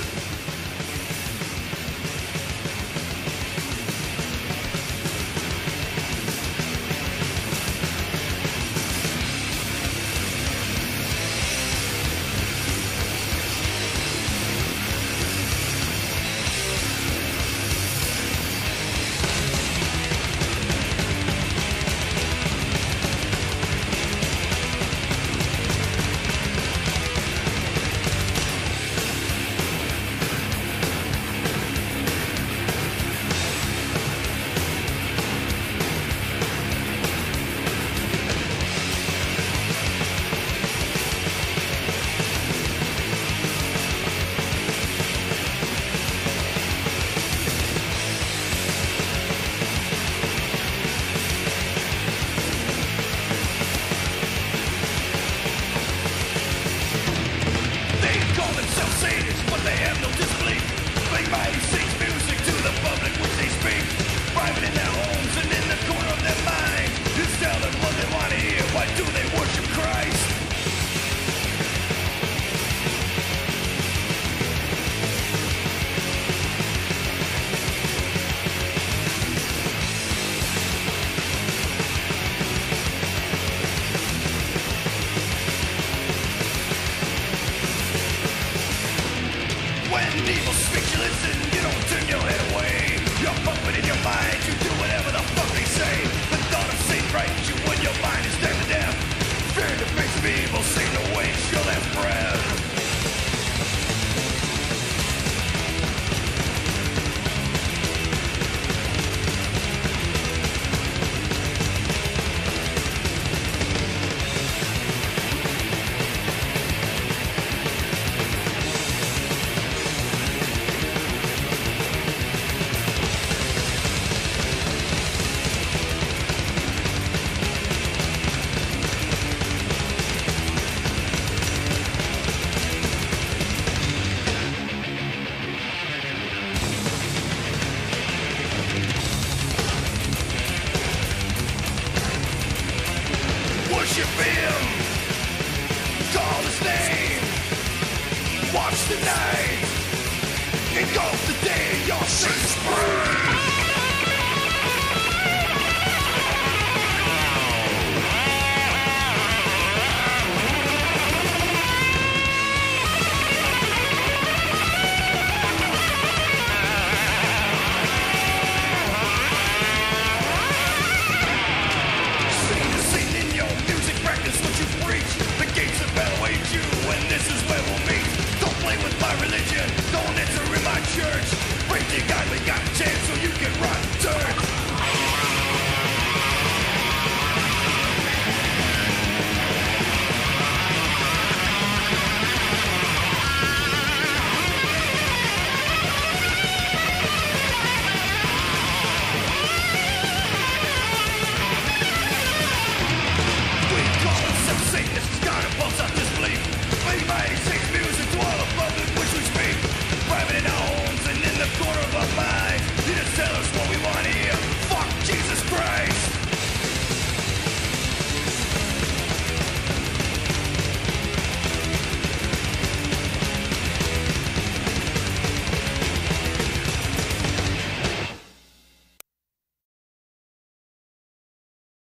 themselves saints, but they have no disbelief. They mighty sings music to the public which they speak. Private in their homes and in the corner of their mind. Just tell them what they want to hear. Why do they worship Christ? When evil speaks, you listen, you don't turn your head away. You're pumping in your mind, you do whatever the fuck they say. The thought of Satan frights you when your mind is staring down. Fear the face of evil, seem to waste your last breath. Worship him, call his name, watch the night, engulf the day your sins burn.